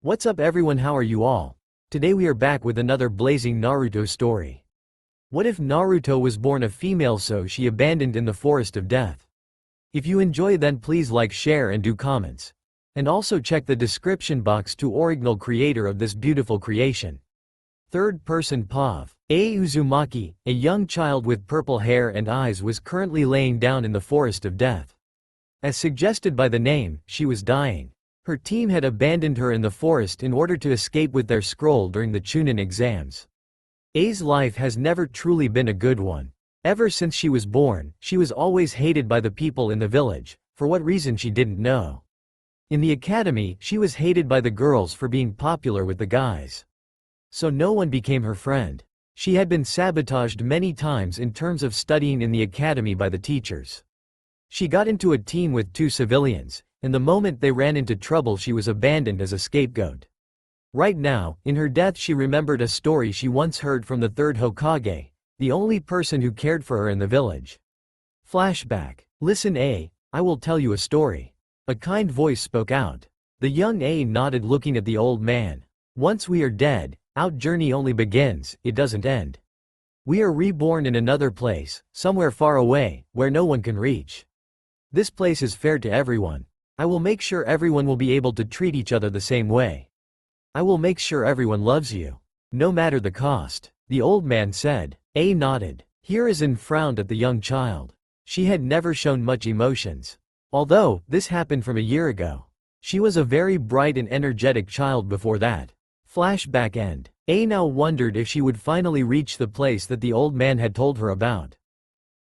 What's up everyone, how are you all? Today we are back with another blazing Naruto story. What if Naruto was born a female so she abandoned in the forest of death? If you enjoy then please like, share and do comments. And also check the description box to original creator of this beautiful creation. Third person Pav. Uzumaki, a young child with purple hair and eyes was currently laying down in the forest of death. As suggested by the name, she was dying. Her team had abandoned her in the forest in order to escape with their scroll during the Chunin exams. A's life has never truly been a good one. Ever since she was born, she was always hated by the people in the village, for what reason she didn't know. In the academy, she was hated by the girls for being popular with the guys. So no one became her friend. She had been sabotaged many times in terms of studying in the academy by the teachers. She got into a team with two civilians, and the moment they ran into trouble she was abandoned as a scapegoat. Right now, in her death she remembered a story she once heard from the third Hokage, the only person who cared for her in the village. Flashback. Listen I will tell you a story. A kind voice spoke out. The young A nodded looking at the old man. Once we are dead, our journey only begins, it doesn't end. We are reborn in another place, somewhere far away, where no one can reach. This place is fair to everyone. I will make sure everyone will be able to treat each other the same way. I will make sure everyone loves you, no matter the cost, the old man said. A nodded. Hiruzen frowned at the young child. She had never shown much emotions. Although, this happened from a year ago. She was a very bright and energetic child before that. Flashback end. A now wondered if she would finally reach the place that the old man had told her about.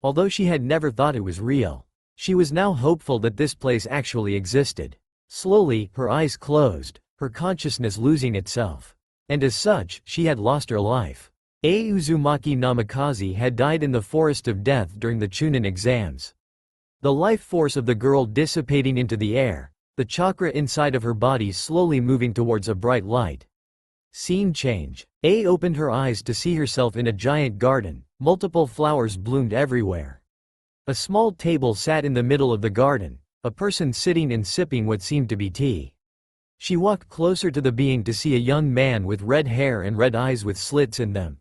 Although she had never thought it was real, she was now hopeful that this place actually existed. Slowly, her eyes closed, her consciousness losing itself. And as such, she had lost her life. Uzumaki Namikaze had died in the forest of death during the Chunin exams. The life force of the girl dissipating into the air, the chakra inside of her body slowly moving towards a bright light. Scene change. A opened her eyes to see herself in a giant garden, multiple flowers bloomed everywhere. A small table sat in the middle of the garden, a person sitting and sipping what seemed to be tea. She walked closer to the being to see a young man with red hair and red eyes with slits in them.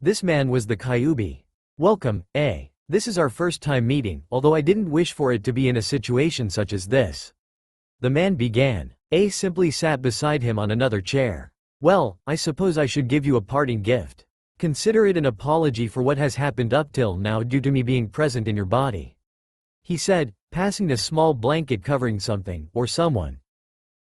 This man was the Kyuubi. Welcome, A. This is our first time meeting, although I didn't wish for it to be in a situation such as this. The man began. A simply sat beside him on another chair. Well, I suppose I should give you a parting gift. Consider it an apology for what has happened up till now due to me being present in your body. He said, passing a small blanket covering something, or someone.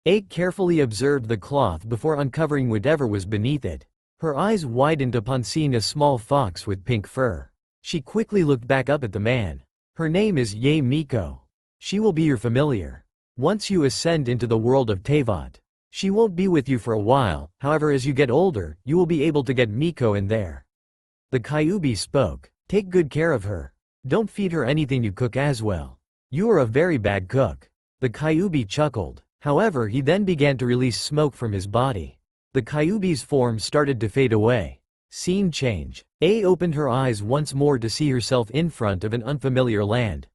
A carefully observed the cloth before uncovering whatever was beneath it. Her eyes widened upon seeing a small fox with pink fur. She quickly looked back up at the man. Her name is Yae Miko. She will be your familiar. Once you ascend into the world of Teyvat. She won't be with you for a while, however as you get older, you will be able to get Miko in there. The Kyuubi spoke. Take good care of her. Don't feed her anything you cook as well. You are a very bad cook. The Kyuubi chuckled. However he then began to release smoke from his body. The Kyuubi's form started to fade away. Scene change. A opened her eyes once more to see herself in front of an unfamiliar land.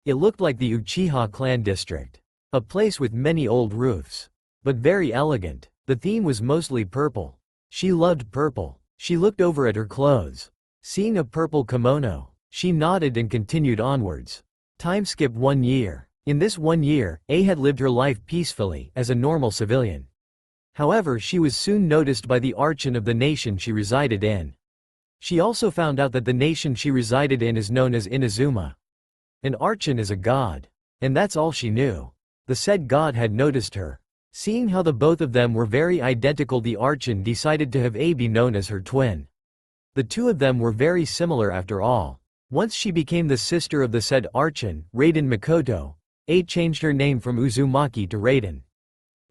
It looked like the Uchiha clan district. A place with many old roofs. But very elegant. The theme was mostly purple. She loved purple. She looked over at her clothes. Seeing a purple kimono, she nodded and continued onwards. Time skipped 1 year. In this 1 year, A had lived her life peacefully, as a normal civilian. However she was soon noticed by the archon of the nation she resided in. She also found out that the nation she resided in is known as Inazuma. An archon is a god. And that's all she knew. The said god had noticed her. Seeing how the both of them were very identical, the archon decided to have A be known as her twin. The two of them were very similar after all. Once she became the sister of the said archon, Raiden Mikoto, A changed her name from Uzumaki to Raiden.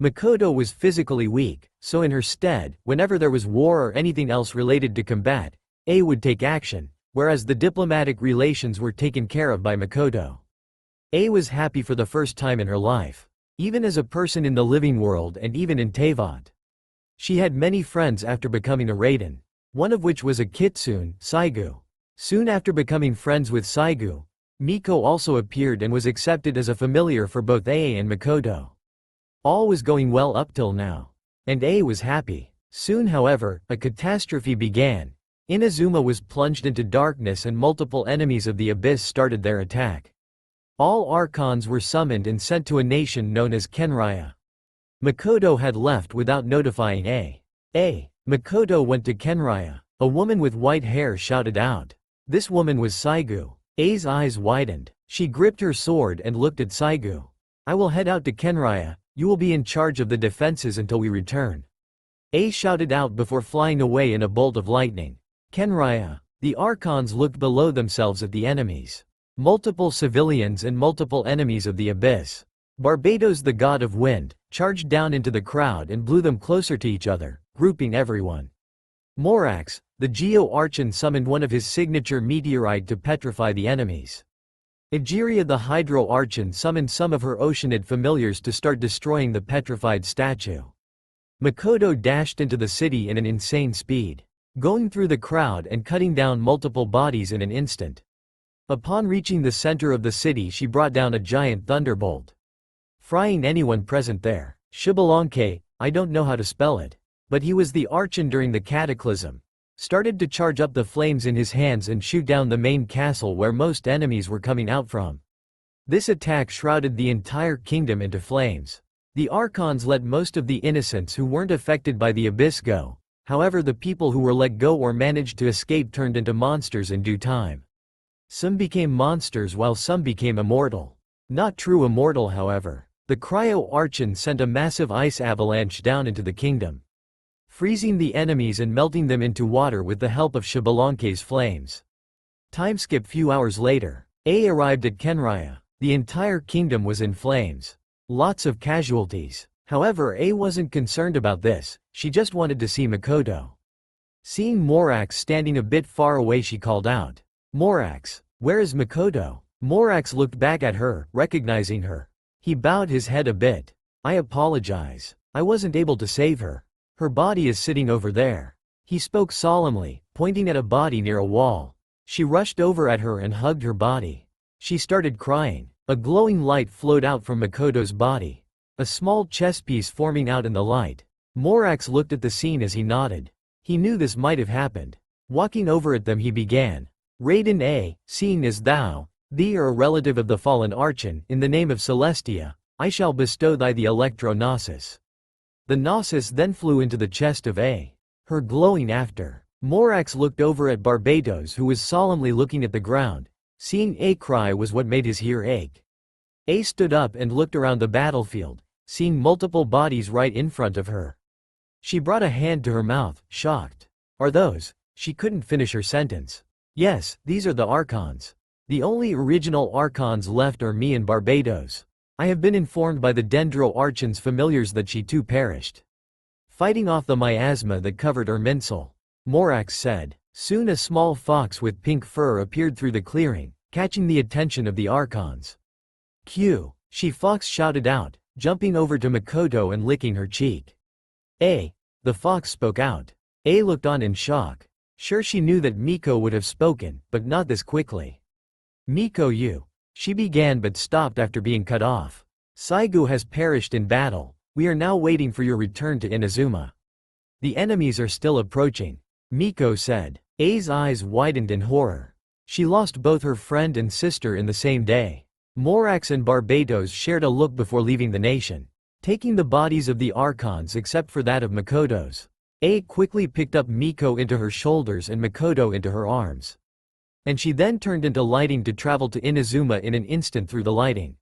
Mikoto was physically weak, so in her stead, whenever there was war or anything else related to combat, A would take action, whereas the diplomatic relations were taken care of by Mikoto. A was happy for the first time in her life. Even as a person in the living world and even in Teyvat. She had many friends after becoming a Raiden, one of which was a kitsune, Saigu. Soon after becoming friends with Saigu, Miko also appeared and was accepted as a familiar for both A and Mikoto. All was going well up till now. And A was happy. Soon however, a catastrophe began. Inazuma was plunged into darkness and multiple enemies of the abyss started their attack. All archons were summoned and sent to a nation known as Khaenri'ah. Makoto had left without notifying A. Makoto went to Khaenri'ah. A woman with white hair shouted out. This woman was Saigu. A's eyes widened. She gripped her sword and looked at Saigu. I will head out to Khaenri'ah. You will be in charge of the defenses until we return. A shouted out before flying away in a bolt of lightning. Khaenri'ah. The archons looked below themselves at the enemies. Multiple civilians and multiple enemies of the abyss. Barbados, the god of wind, charged down into the crowd and blew them closer to each other, grouping everyone. Morax, the Geo-Archon, summoned one of his signature meteorite to petrify the enemies. Egeria, the Hydro-Archon, summoned some of her Oceanid familiars to start destroying the petrified statue. Makoto dashed into the city in an insane speed, going through the crowd and cutting down multiple bodies in an instant. Upon reaching the center of the city, she brought down a giant thunderbolt, frying anyone present there. Xbalanque, I don't know how to spell it, but he was the Archon during the cataclysm, started to charge up the flames in his hands and shoot down the main castle where most enemies were coming out from. This attack shrouded the entire kingdom into flames. The Archons let most of the innocents who weren't affected by the abyss go. However, the people who were let go or managed to escape turned into monsters in due time. Some became monsters while some became immortal. Not true immortal, however. The Cryo-Archon sent a massive ice avalanche down into the kingdom, freezing the enemies and melting them into water with the help of Xbalanque's flames. Timeskip. Few hours later, A arrived at Khaenri'ah. The entire kingdom was in flames. Lots of casualties. However, A wasn't concerned about this, she just wanted to see Makoto. Seeing Morax standing a bit far away, she called out, Morax, where is Makoto? Morax looked back at her, recognizing her. He bowed his head a bit. I apologize. I wasn't able to save her. Her body is sitting over there. He spoke solemnly, pointing at a body near a wall. She rushed over at her and hugged her body. She started crying. A glowing light flowed out from Makoto's body. A small chess piece forming out in the light. Morax looked at the scene as he nodded. He knew this might have happened. Walking over at them, he began. Raiden, A, seeing as thou are a relative of the fallen Archon, in the name of Celestia, I shall bestow thee the Electro-Gnosis. The Gnosis then flew into the chest of A. Her glowing after. Morax looked over at Barbados, who was solemnly looking at the ground. Seeing A cry was what made his ear ache. A stood up and looked around the battlefield, seeing multiple bodies right in front of her. She brought a hand to her mouth, shocked. Are those? She couldn't finish her sentence. Yes, these are the Archons. The only original Archons left are me and Barbados. I have been informed by the Dendro Archon's familiars that she too perished, fighting off the miasma that covered Erminsel. Morax said. Soon a small fox with pink fur appeared through the clearing, catching the attention of the Archons. Q. She fox shouted out, jumping over to Makoto and licking her cheek. A. The fox spoke out. A looked on in shock. Sure, she knew that Miko would have spoken, but not this quickly. Miko, you. She began but stopped after being cut off. Saigu has perished in battle. We are now waiting for your return to Inazuma. The enemies are still approaching, Miko said. A's eyes widened in horror. She lost both her friend and sister in the same day. Morax and Barbados shared a look before leaving the nation, taking the bodies of the Archons except for that of Makoto's. A quickly picked up Miko into her shoulders and Makoto into her arms. And she then turned into lighting to travel to Inazuma in an instant through the lighting.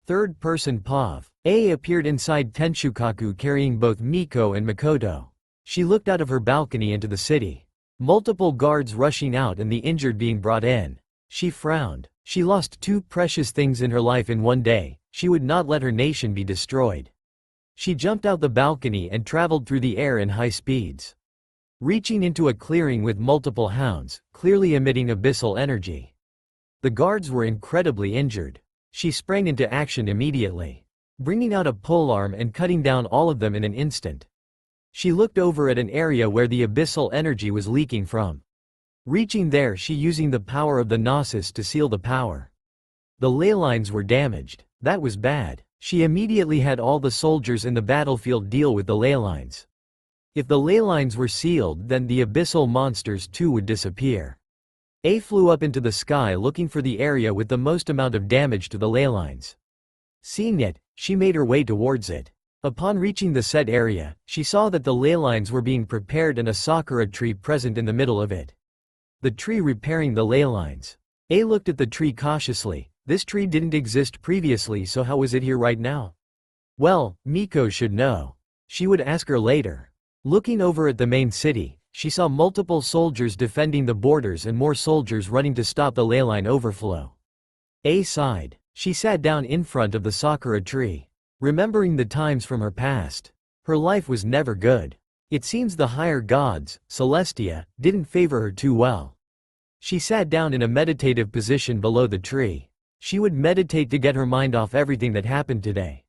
Third person Pav. A appeared inside Tenshukaku carrying both Miko and Makoto. She looked out of her balcony into the city. Multiple guards rushing out and the injured being brought in. She frowned. She lost two precious things in her life in one day. She would not let her nation be destroyed. She jumped out the balcony and traveled through the air in high speeds, reaching into a clearing with multiple hounds, clearly emitting abyssal energy. The guards were incredibly injured. She sprang into action immediately, bringing out a polearm and cutting down all of them in an instant. She looked over at an area where the abyssal energy was leaking from. Reaching there, she using the power of the Gnosis to seal the power. The ley lines were damaged. That was bad. She immediately had all the soldiers in the battlefield deal with the ley lines. If the ley lines were sealed, then the abyssal monsters too would disappear. A flew up into the sky looking for the area with the most amount of damage to the ley lines. Seeing it, she made her way towards it. Upon reaching the said area, she saw that the ley lines were being prepared and a sakura tree present in the middle of it. The tree repairing the ley lines. A looked at the tree cautiously. This tree didn't exist previously, so how was it here right now? Well, Miko should know. She would ask her later. Looking over at the main city, she saw multiple soldiers defending the borders and more soldiers running to stop the ley line overflow. A sighed. She sat down in front of the sakura tree. Remembering the times from her past. Her life was never good. It seems the higher gods, Celestia, didn't favor her too well. She sat down in a meditative position below the tree. She would meditate to get her mind off everything that happened today.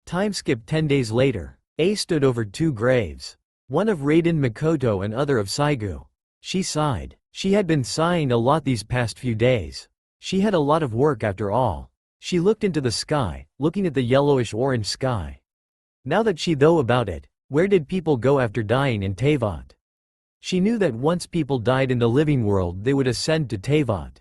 Time skipped 10 days later. A stood over 2 graves. One of Raiden Mikoto and other of Saigu. She sighed. She had been sighing a lot these past few days. She had a lot of work after all. She looked into the sky, looking at the yellowish-orange sky. Now that she knew about it, where did people go after dying in Teyvat? She knew that once people died in the living world they would ascend to Teyvat.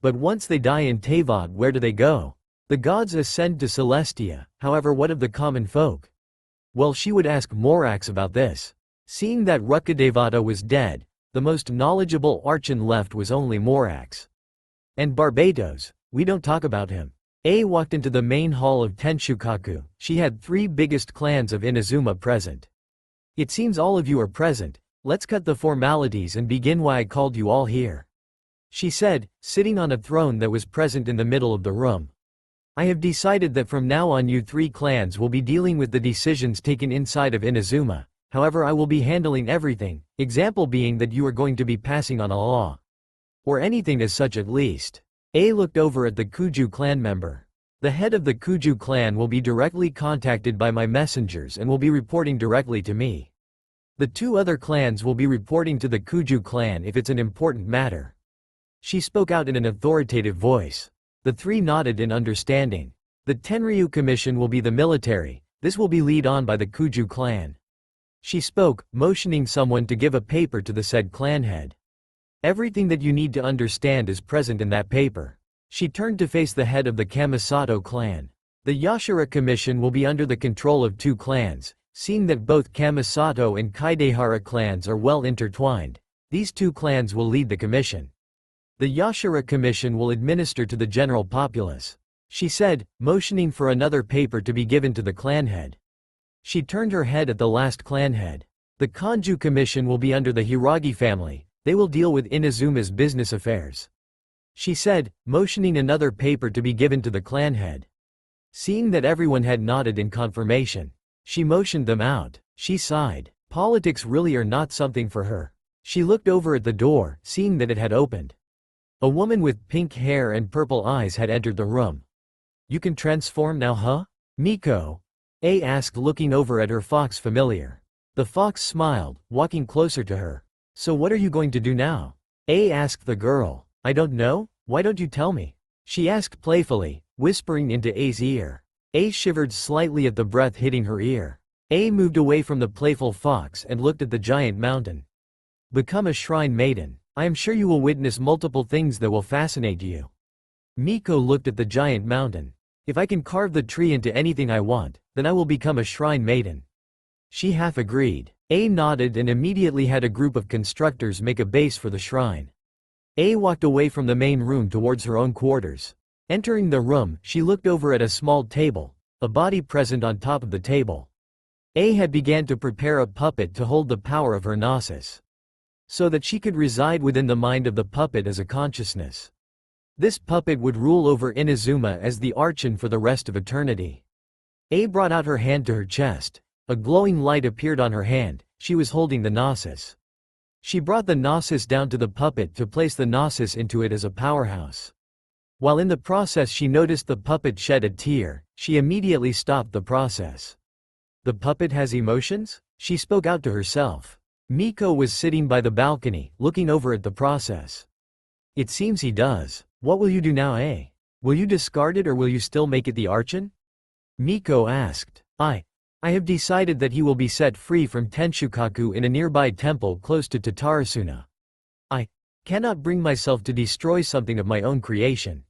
But once they die in Teyvat, where do they go? The gods ascend to Celestia, however what of the common folk? Well, she would ask Morax about this. Seeing that Rukkhadevata was dead, the most knowledgeable archon left was only Morax. And Barbatos, we don't talk about him. A walked into the main hall of Tenshukaku. She had 3 biggest clans of Inazuma present. It seems all of you are present. Let's cut the formalities and begin why I called you all here. She said, sitting on a throne that was present in the middle of the room. I have decided that from now on you 3 clans will be dealing with the decisions taken inside of Inazuma. However, I will be handling everything, example being that you are going to be passing on a law. Or anything as such at least. A looked over at the Kuju clan member. The head of the Kuju clan will be directly contacted by my messengers and will be reporting directly to me. The 2 other clans will be reporting to the Kuju clan if it's an important matter. She spoke out in an authoritative voice. The 3 nodded in understanding. The Tenryu Commission will be the military. This will be led on by the Kuju clan. She spoke, motioning someone to give a paper to the said clan head. Everything that you need to understand is present in that paper. She turned to face the head of the Kamisato clan. The Yashara Commission will be under the control of 2 clans. Seeing that both Kamisato and Kaidehara clans are well intertwined, these 2 clans will lead the commission. The Yashara Commission will administer to the general populace. She said, motioning for another paper to be given to the clan head. She turned her head at the last clan head. The Kanju Commission will be under the Hiragi family. They will deal with Inazuma's business affairs. She said, motioning another paper to be given to the clan head. Seeing that everyone had nodded in confirmation, she motioned them out. She sighed. Politics really are not something for her. She looked over at the door, seeing that it had opened. A woman with pink hair and purple eyes had entered the room. You can transform now, huh? Miko? A asked, looking over at her fox familiar. The fox smiled, walking closer to her. So what are you going to do now? A asked the girl. I don't know, why don't you tell me? She asked playfully, whispering into A's ear. A shivered slightly at the breath hitting her ear. A moved away from the playful fox and looked at the giant mountain. Become a shrine maiden. I am sure you will witness multiple things that will fascinate you. Miko looked at the giant mountain. If I can carve the tree into anything I want, then I will become a shrine maiden. She half agreed. A nodded and immediately had a group of constructors make a base for the shrine. A walked away from the main room towards her own quarters. Entering the room, she looked over at a small table, a body present on top of the table. A had began to prepare a puppet to hold the power of her gnosis, so that she could reside within the mind of the puppet as a consciousness. This puppet would rule over Inazuma as the archon for the rest of eternity. A brought out her hand to her chest. A glowing light appeared on her hand. She was holding the gnosis. She brought the gnosis down to the puppet to place the gnosis into it as a powerhouse. While in the process she noticed the puppet shed a tear. She immediately stopped the process. The puppet has emotions? She spoke out to herself. Miko was sitting by the balcony, looking over at the process. It seems he does. What will you do now, eh? Will you discard it or will you still make it the archon? Miko asked. I have decided that he will be set free from Tenshukaku in a nearby temple close to Tatarasuna. I cannot bring myself to destroy something of my own creation.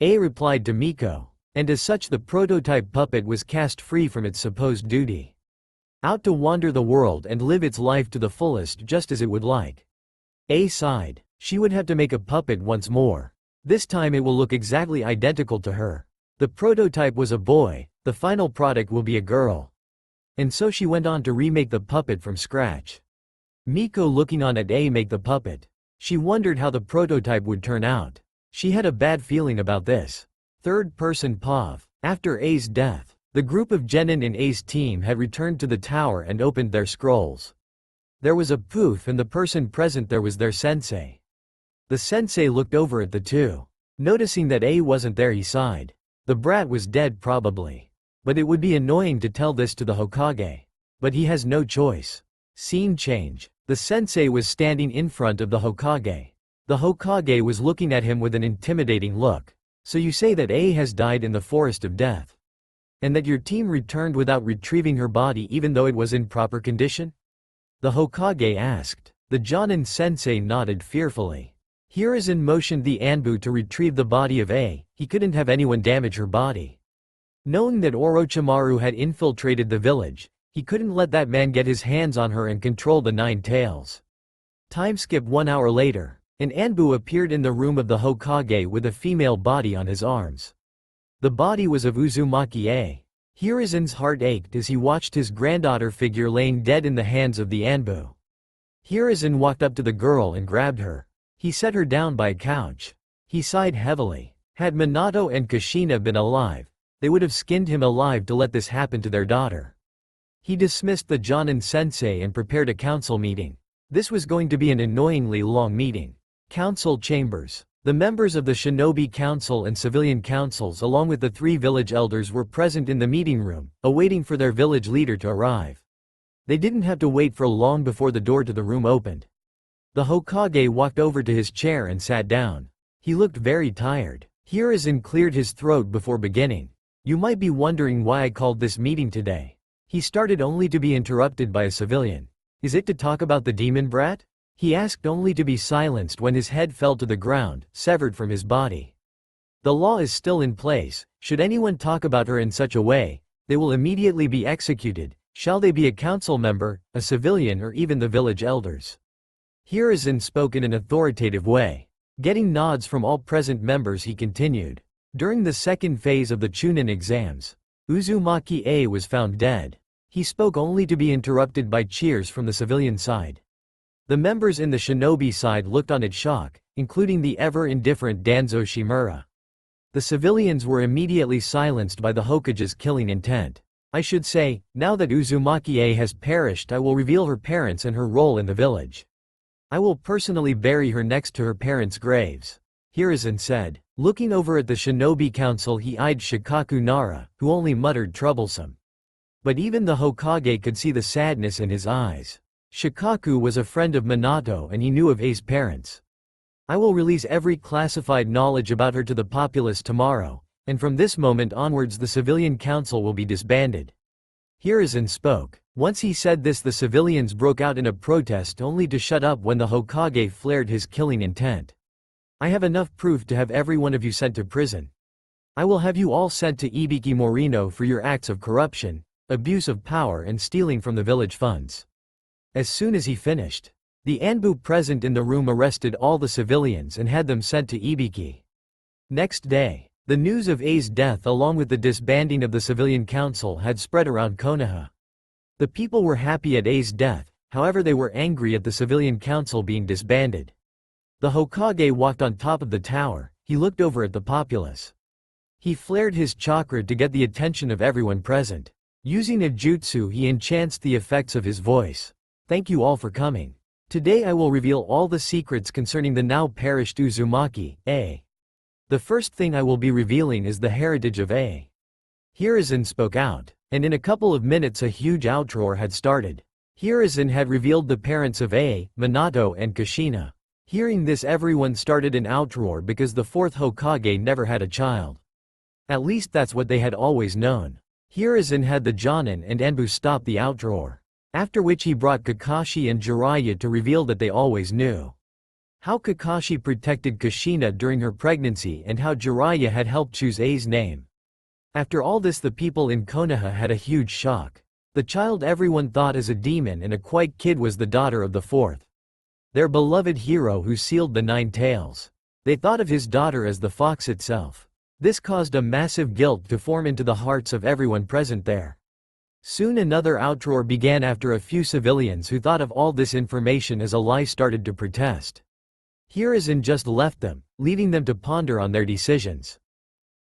A replied to Miko, and as such the prototype puppet was cast free from its supposed duty. Out to wander the world and live its life to the fullest just as it would like. A sighed. She would have to make a puppet once more. This time it will look exactly identical to her. The prototype was a boy, the final product will be a girl. And so she went on to remake the puppet from scratch. Miko looking on at A make the puppet. She wondered how the prototype would turn out. She had a bad feeling about this. Third person POV. After A's death, the group of genin in A's team had returned to the tower and opened their scrolls. There was a poof and the person present there was their sensei. The sensei looked over at the two. Noticing that A wasn't there he sighed. The brat was dead probably. But it would be annoying to tell this to the Hokage. But he has no choice. Scene change. The sensei was standing in front of the Hokage. The Hokage was looking at him with an intimidating look. So you say that A has died in the forest of death? And that your team returned without retrieving her body even though it was in proper condition? The Hokage asked. The Jonin sensei nodded fearfully. Hiruzen motioned the Anbu to retrieve the body of A, he couldn't have anyone damage her body. Knowing that Orochimaru had infiltrated the village, he couldn't let that man get his hands on her and control the Nine Tails. Time skip 1 hour later, an Anbu appeared in the room of the Hokage with a female body on his arms. The body was of Uzumaki A. Hiruzen's heart ached as he watched his granddaughter figure laying dead in the hands of the Anbu. Hiruzen walked up to the girl and grabbed her. He set her down by a couch. He sighed heavily. Had Minato and Kushina been alive, they would have skinned him alive to let this happen to their daughter. He dismissed the Jonin sensei and prepared a council meeting. This was going to be an annoyingly long meeting. Council chambers. The members of the Shinobi Council and Civilian Councils along with the 3 village elders were present in the meeting room, awaiting for their village leader to arrive. They didn't have to wait for long before the door to the room opened. The Hokage walked over to his chair and sat down. He looked very tired. Hiruzen cleared his throat before beginning. You might be wondering why I called this meeting today. He started only to be interrupted by a civilian. Is it to talk about the demon brat? He asked only to be silenced when his head fell to the ground, severed from his body. The law is still in place. Should anyone talk about her in such a way, they will immediately be executed, shall they be a council member, a civilian or even the village elders. Hiruzen spoke in an authoritative way. Getting nods from all present members he continued. During the second phase of the Chunin exams, Uzumaki A was found dead. He spoke only to be interrupted by cheers from the civilian side. The members in the shinobi side looked on in shock, including the ever-indifferent Danzo Shimura. The civilians were immediately silenced by the Hokage's killing intent. I should say, now that Uzumaki A has perished I will reveal her parents and her role in the village. I will personally bury her next to her parents' graves. Hiruzen said. Looking over at the shinobi council he eyed Shikaku Nara, who only muttered troublesome. But even the Hokage could see the sadness in his eyes. Shikaku was a friend of Minato and he knew of A's parents. I will release every classified knowledge about her to the populace tomorrow, and from this moment onwards the civilian council will be disbanded. Hiruzen spoke. Once he said this the civilians broke out in a protest only to shut up when the Hokage flared his killing intent. I have enough proof to have every one of you sent to prison. I will have you all sent to Ibiki Morino for your acts of corruption, abuse of power and stealing from the village funds. As soon as he finished, the Anbu present in the room arrested all the civilians and had them sent to Ibiki. Next day, the news of A's death along with the disbanding of the civilian council had spread around Konoha. The people were happy at A's death, however they were angry at the civilian council being disbanded. The Hokage walked on top of the tower, he looked over at the populace. He flared his chakra to get the attention of everyone present. Using a jutsu he enhanced the effects of his voice. Thank you all for coming. Today I will reveal all the secrets concerning the now perished Uzumaki, A. The first thing I will be revealing is the heritage of A. Hiruzen spoke out, and in a couple of minutes a huge outroar had started. Hiruzen had revealed the parents of A, Minato and Kushina. Hearing this everyone started an outroar because the fourth Hokage never had a child. At least that's what they had always known. Hiruzen had the Jonin and Enbu stop the outroar. After which he brought Kakashi and Jiraiya to reveal that they always knew how Kakashi protected Kushina during her pregnancy and how Jiraiya had helped choose A's name. After all this, the people in Konoha had a huge shock. The child everyone thought as a demon and a quiet kid was the daughter of the fourth, their beloved hero who sealed the 9 tails. They thought of his daughter as the fox itself. This caused a massive guilt to form into the hearts of everyone present there. Soon another outroar began after a few civilians who thought of all this information as a lie started to protest. Hiruzen just left them, leaving them to ponder on their decisions.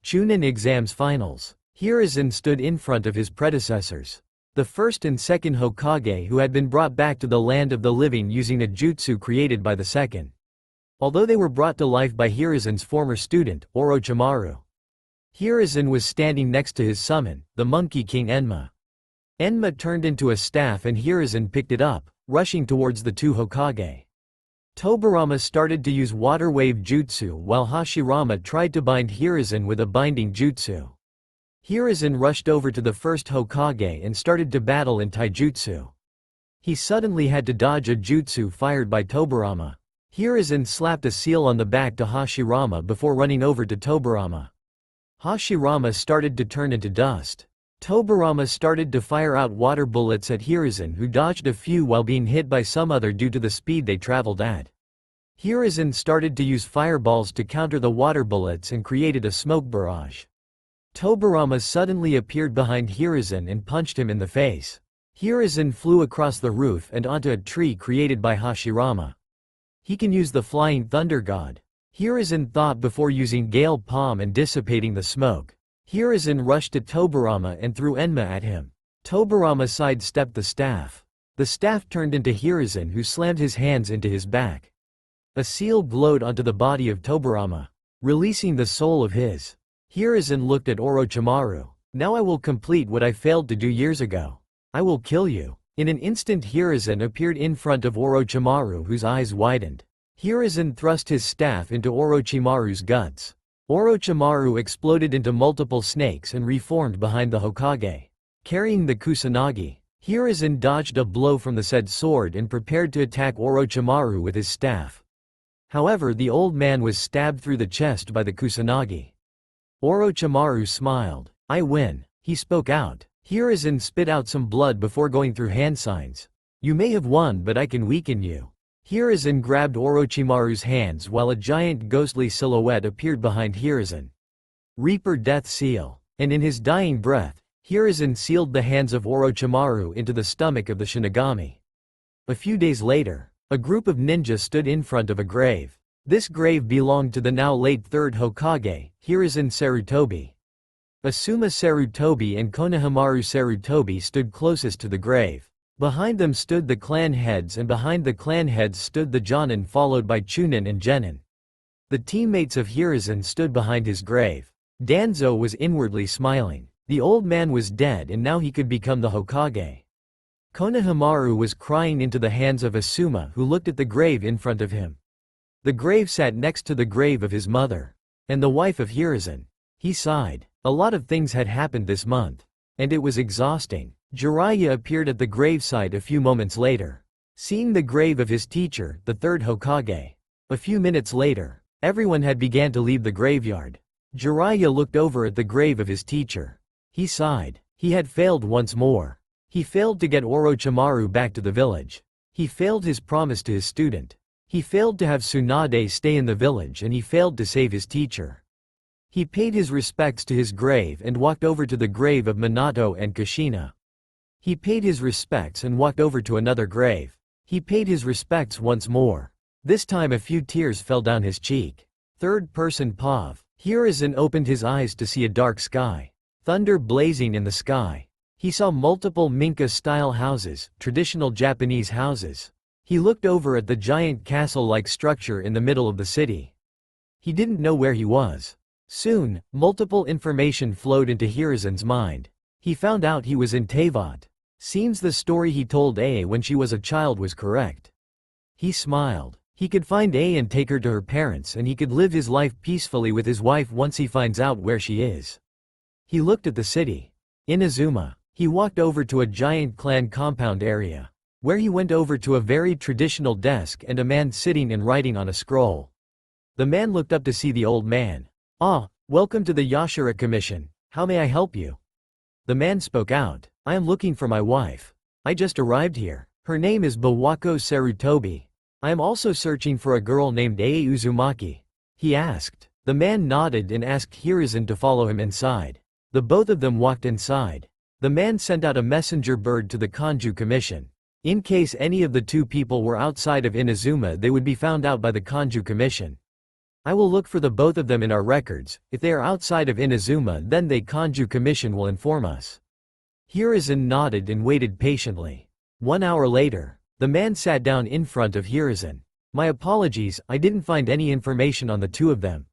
Chunin exams finals. Hiruzen stood in front of his predecessors, the first and second Hokage who had been brought back to the land of the living using a jutsu created by the second. Although they were brought to life by Hiruzen's former student, Orochimaru. Hiruzen was standing next to his summon, the Monkey King Enma. Enma turned into a staff and Hiruzen picked it up, rushing towards the 2 Hokage. Tobirama started to use water wave jutsu while Hashirama tried to bind Hiruzen with a binding jutsu. Hiruzen rushed over to the first Hokage and started to battle in taijutsu. He suddenly had to dodge a jutsu fired by Tobirama. Hiruzen slapped a seal on the back to Hashirama before running over to Tobirama. Hashirama started to turn into dust. Tobirama started to fire out water bullets at Hiruzen, who dodged a few while being hit by some other due to the speed they traveled at. Hiruzen started to use fireballs to counter the water bullets and created a smoke barrage. Tobirama suddenly appeared behind Hiruzen and punched him in the face. Hiruzen flew across the roof and onto a tree created by Hashirama. He can use the Flying Thunder God. Hiruzen thought before using Gale Palm and dissipating the smoke. Hiruzen rushed at Tobirama and threw Enma at him. Tobirama sidestepped the staff. The staff turned into Hiruzen, who slammed his hands into his back. A seal glowed onto the body of Tobirama, releasing the soul of his. Hiruzen looked at Orochimaru. Now I will complete what I failed to do years ago. I will kill you. In an instant Hiruzen appeared in front of Orochimaru, whose eyes widened. Hiruzen thrust his staff into Orochimaru's guts. Orochimaru exploded into multiple snakes and reformed behind the Hokage. Carrying the Kusanagi, Hiruzen dodged a blow from the said sword and prepared to attack Orochimaru with his staff. However, the old man was stabbed through the chest by the Kusanagi. Orochimaru smiled. I win. He spoke out. Hiruzen spit out some blood before going through hand signs. You may have won, but I can weaken you. Hiruzen grabbed Orochimaru's hands while a giant ghostly silhouette appeared behind Hiruzen. Reaper Death Seal. And in his dying breath, Hiruzen sealed the hands of Orochimaru into the stomach of the Shinigami. A few days later, a group of ninjas stood in front of a grave. This grave belonged to the now late third Hokage, Hiruzen Sarutobi. Asuma Sarutobi and Konohamaru Sarutobi stood closest to the grave. Behind them stood the clan heads, and behind the clan heads stood the Jonin, followed by Chunin and Genin. The teammates of Hiruzen stood behind his grave. Danzo was inwardly smiling. The old man was dead and now he could become the Hokage. Konohamaru was crying into the hands of Asuma, who looked at the grave in front of him. The grave sat next to the grave of his mother, and the wife of Hiruzen. He sighed. A lot of things had happened this month, and it was exhausting. Jiraiya appeared at the gravesite a few moments later, seeing the grave of his teacher, the third Hokage. A few minutes later, everyone had began to leave the graveyard. Jiraiya looked over at the grave of his teacher. He sighed. He had failed once more. He failed to get Orochimaru back to the village. He failed his promise to his student. He failed to have Tsunade stay in the village, and he failed to save his teacher. He paid his respects to his grave and walked over to the grave of Minato and Kushina. He paid his respects and walked over to another grave. He paid his respects once more. This time a few tears fell down his cheek. Third person Pav. Hiruzen opened his eyes to see a dark sky. Thunder blazing in the sky. He saw multiple Minka-style houses, traditional Japanese houses. He looked over at the giant castle-like structure in the middle of the city. He didn't know where he was. Soon, multiple information flowed into Hiruzen's mind. He found out he was in Teyvat. Seems the story he told A when she was a child was correct. He smiled. He could find A and take her to her parents, and he could live his life peacefully with his wife once he finds out where she is. He looked at the city. Inazuma. He walked over to a giant clan compound area, where he went over to a very traditional desk and a man sitting and writing on a scroll. The man looked up to see the old man. "Ah, welcome to the Yashara Commission. How may I help you?" The man spoke out. "I am looking for my wife. I just arrived here. Her name is Bawako Sarutobi. I am also searching for a girl named Ai Uzumaki." He asked. The man nodded and asked Hiruzen to follow him inside. The both of them walked inside. The man sent out a messenger bird to the Kanju Commission. In case any of the two people were outside of Inazuma, they would be found out by the Kanju Commission. "I will look for the both of them in our records. If they are outside of Inazuma, then the Kanju Commission will inform us." Hiruzen nodded and waited patiently. 1 hour later, the man sat down in front of Hiruzen. "My apologies, I didn't find any information on the two of them.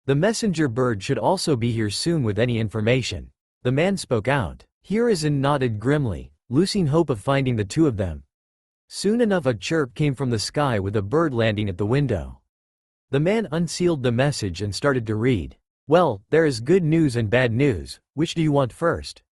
The messenger bird should also be here soon with any information." The man spoke out. Hiruzen nodded grimly, losing hope of finding the two of them. Soon enough a chirp came from the sky with a bird landing at the window. The man unsealed the message and started to read. "Well, there is good news and bad news. Which do you want first?"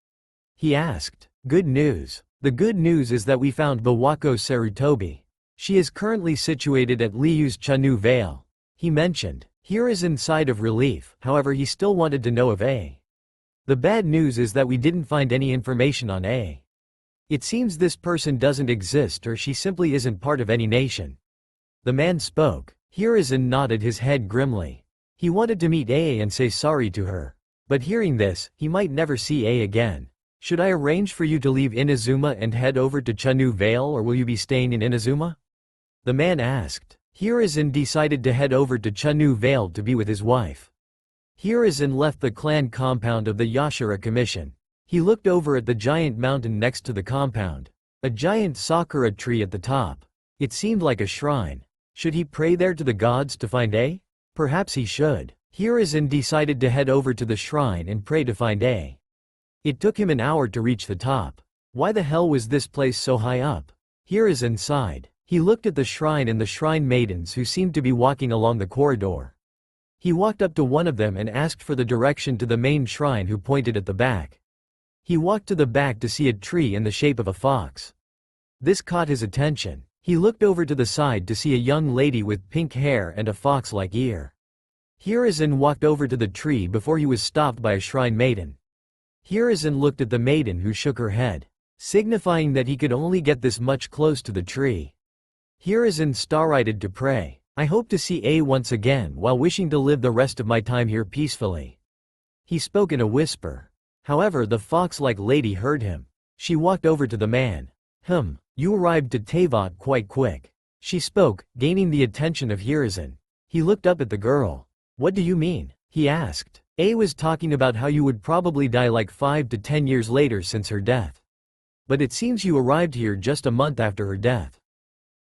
he asked. "Good news. The good news is that we found Bawako Sarutobi. She is currently situated at Liu's Chanu Vale," he mentioned. Hiruzen sighed of relief, however he still wanted to know of A. "The bad news is that we didn't find any information on A. It seems this person doesn't exist or she simply isn't part of any nation." The man spoke. Hiruzen nodded his head grimly. He wanted to meet A and say sorry to her. But hearing this, he might never see A again. "Should I arrange for you to leave Inazuma and head over to Chanu Vale, or will you be staying in Inazuma?" the man asked. Hiruzen decided to head over to Chanu Vale to be with his wife. Hiruzen left the clan compound of the Yashara Commission. He looked over at the giant mountain next to the compound. A giant sakura tree at the top. It seemed like a shrine. Should he pray there to the gods to find A? Perhaps he should. Hiruzen decided to head over to the shrine and pray to find A. It took him an hour to reach the top. Why the hell was this place so high up? Hiruzen sighed. He looked at the shrine and the shrine maidens who seemed to be walking along the corridor. He walked up to one of them and asked for the direction to the main shrine, who pointed at the back. He walked to the back to see a tree in the shape of a fox. This caught his attention. He looked over to the side to see a young lady with pink hair and a fox-like ear. Hiruzen walked over to the tree before he was stopped by a shrine maiden. Hiruzen looked at the maiden, who shook her head, signifying that he could only get this much close to the tree. Hiruzen started to pray. "I hope to see A once again while wishing to live the rest of my time here peacefully." He spoke in a whisper. However, the fox-like lady heard him. She walked over to the man. You arrived to Teyvat quite quick." She spoke, gaining the attention of Hiruzen. He looked up at the girl. "What do you mean?" he asked. "A was talking about how you would probably die like 5 to 10 years later since her death. But it seems you arrived here just a month after her death,"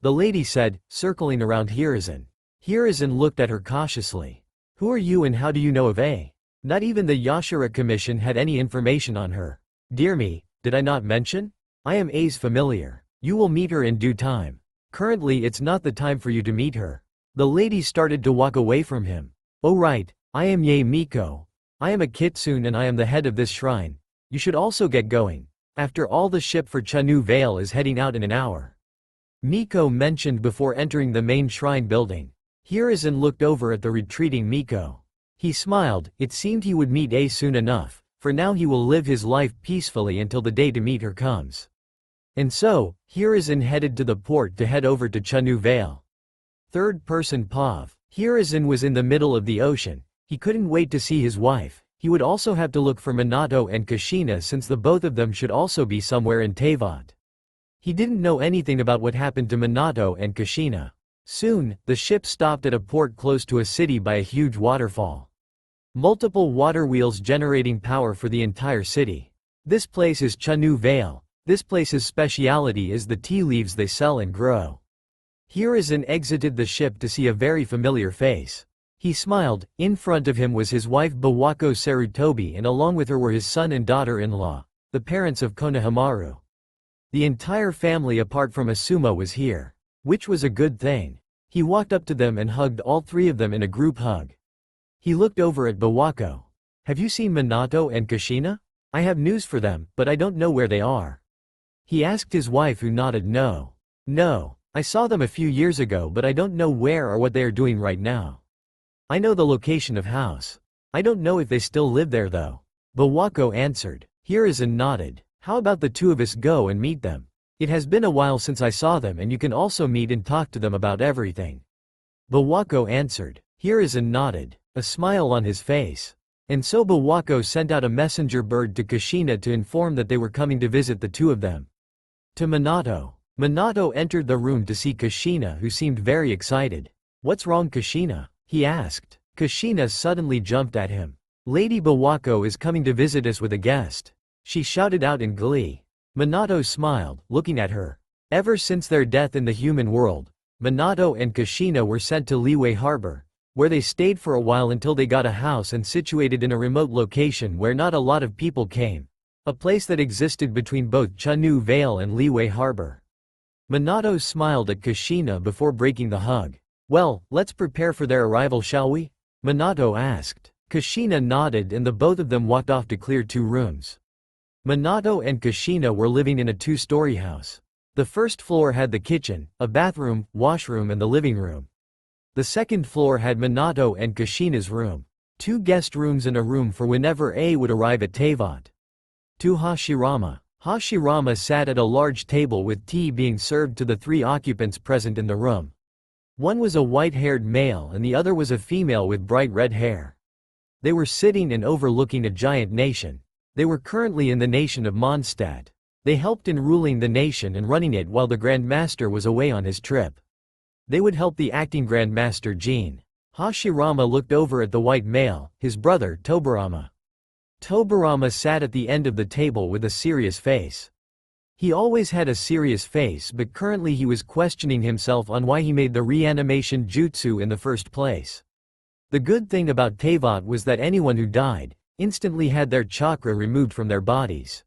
the lady said, circling around Hiruzen. Hiruzen looked at her cautiously. "Who are you and how do you know of A?" Not even the Yashara Commission had any information on her. "Dear me, did I not mention? I am A's familiar. You will meet her in due time. Currently it's not the time for you to meet her." The lady started to walk away from him. "Oh right, I am Yae Miko. I am a kitsune and I am the head of this shrine. You should also get going. After all, the ship for Chanu Vale is heading out in an hour," Miko mentioned before entering the main shrine building. Hiruzen looked over at the retreating Miko. He smiled. It seemed he would meet A soon enough. For now he will live his life peacefully until the day to meet her comes. And so, Hiruzen headed to the port to head over to Chanu Vale. Third person Pav. Hiruzen was in the middle of the ocean. He couldn't wait to see his wife. He would also have to look for Minato and Kushina, since the both of them should also be somewhere in Teyvat. He didn't know anything about what happened to Minato and Kushina. Soon, the ship stopped at a port close to a city by a huge waterfall. Multiple water wheels generating power for the entire city. This place is Chanu Vale. This place's speciality is the tea leaves they sell and grow. Hiruzen exited the ship to see a very familiar face. He smiled. In front of him was his wife Bawako Sarutobi, and along with her were his son and daughter-in-law, the parents of Konohamaru. The entire family apart from Asuma was here, which was a good thing. He walked up to them and hugged all three of them in a group hug. He looked over at Bawako. "Have you seen Minato and Kushina?" I have news for them, but I don't know where they are. He asked his wife, who nodded no. No, I saw them a few years ago, but I don't know where or what they are doing right now. I know the location of house. I don't know if they still live there though. Bawako answered. Hiruzen nodded. How about the two of us go and meet them? It has been a while since I saw them, and you can also meet and talk to them about everything. Bawako answered. Hiruzen nodded, a smile on his face. And so Bawako sent out a messenger bird to Kushina to inform that they were coming to visit the two of them. To Minato. Minato entered the room to see Kushina, who seemed very excited. What's wrong, Kushina? He asked. Kushina suddenly jumped at him. Lady Bawako is coming to visit us with a guest. She shouted out in glee. Minato smiled, looking at her. Ever since their death in the human world, Minato and Kushina were sent to Liyue Harbor, where they stayed for a while until they got a house and situated in a remote location where not a lot of people came. A place that existed between both Chanu Vale and Liyue Harbor. Minato smiled at Kushina before breaking the hug. Well, let's prepare for their arrival, shall we? Minato asked. Kushina nodded, and the both of them walked off to clear 2 rooms. Minato and Kushina were living in a 2-story house. The first floor had the kitchen, a bathroom, washroom, and the living room. The second floor had Minato and Kushina's room, 2 guest rooms and a room for whenever A would arrive at Teyvat. To Hashirama. Hashirama sat at a large table with tea being served to the 3 occupants present in the room. One was a white-haired male and the other was a female with bright red hair. They were sitting and overlooking a giant nation. They were currently in the nation of Mondstadt. They helped in ruling the nation and running it while the Grand Master was away on his trip. They would help the acting Grand Master Jin. Hashirama looked over at the white male, his brother Tobarama. Tobarama sat at the end of the table with a serious face. He always had a serious face, but currently he was questioning himself on why he made the reanimation jutsu in the first place. The good thing about Teyvat was that anyone who died instantly had their chakra removed from their bodies.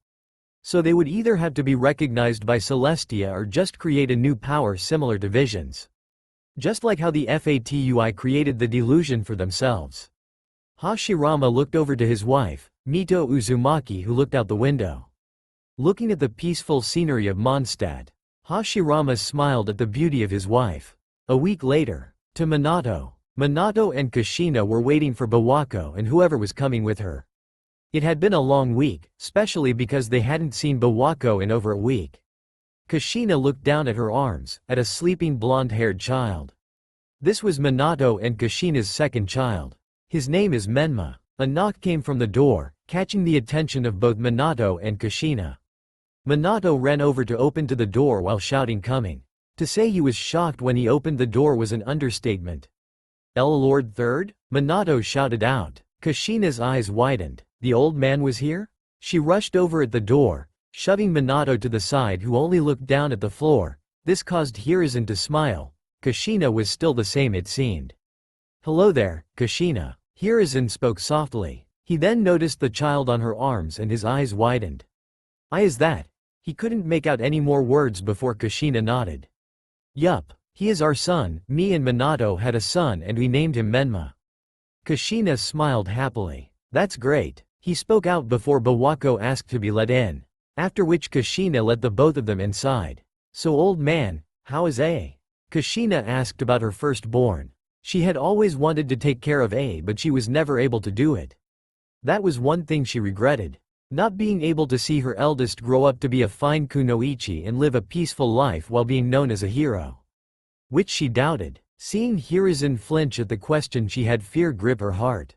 So they would either have to be recognized by Celestia or just create a new power similar to Visions. Just like how the Fatui created the delusion for themselves. Hashirama looked over to his wife, Mito Uzumaki, who looked out the window. Looking at the peaceful scenery of Mondstadt, Hashirama smiled at the beauty of his wife. A week later, to Minato. Minato and Kushina were waiting for Bawako and whoever was coming with her. It had been a long week, especially because they hadn't seen Bawako in over a week. Kushina looked down at her arms, at a sleeping blonde-haired child. This was Minato and Kushina's second child. His name is Menma. A knock came from the door, catching the attention of both Minato and Kushina. Minato ran over to open to the door while shouting coming. To say he was shocked when he opened the door was an understatement. El Lord Third? Minato shouted out. Kushina's eyes widened. The old man was here? She rushed over at the door, shoving Minato to the side, who only looked down at the floor. This caused Hiruzen to smile. Kushina was still the same, it seemed. Hello there, Kushina. Hiruzen spoke softly. He then noticed the child on her arms and his eyes widened. Is that? He couldn't make out any more words before Kushina nodded. Yup, he is our son. Me and Minato had a son and we named him Menma. Kushina smiled happily. That's great. He spoke out before Bawako asked to be let in. After which Kushina let the both of them inside. So old man, how is A? Kushina asked about her firstborn. She had always wanted to take care of A, but she was never able to do it. That was one thing she regretted. Not being able to see her eldest grow up to be a fine kunoichi and live a peaceful life while being known as a hero. Which she doubted. Seeing Hiruzen flinch at the question, she had fear grip her heart.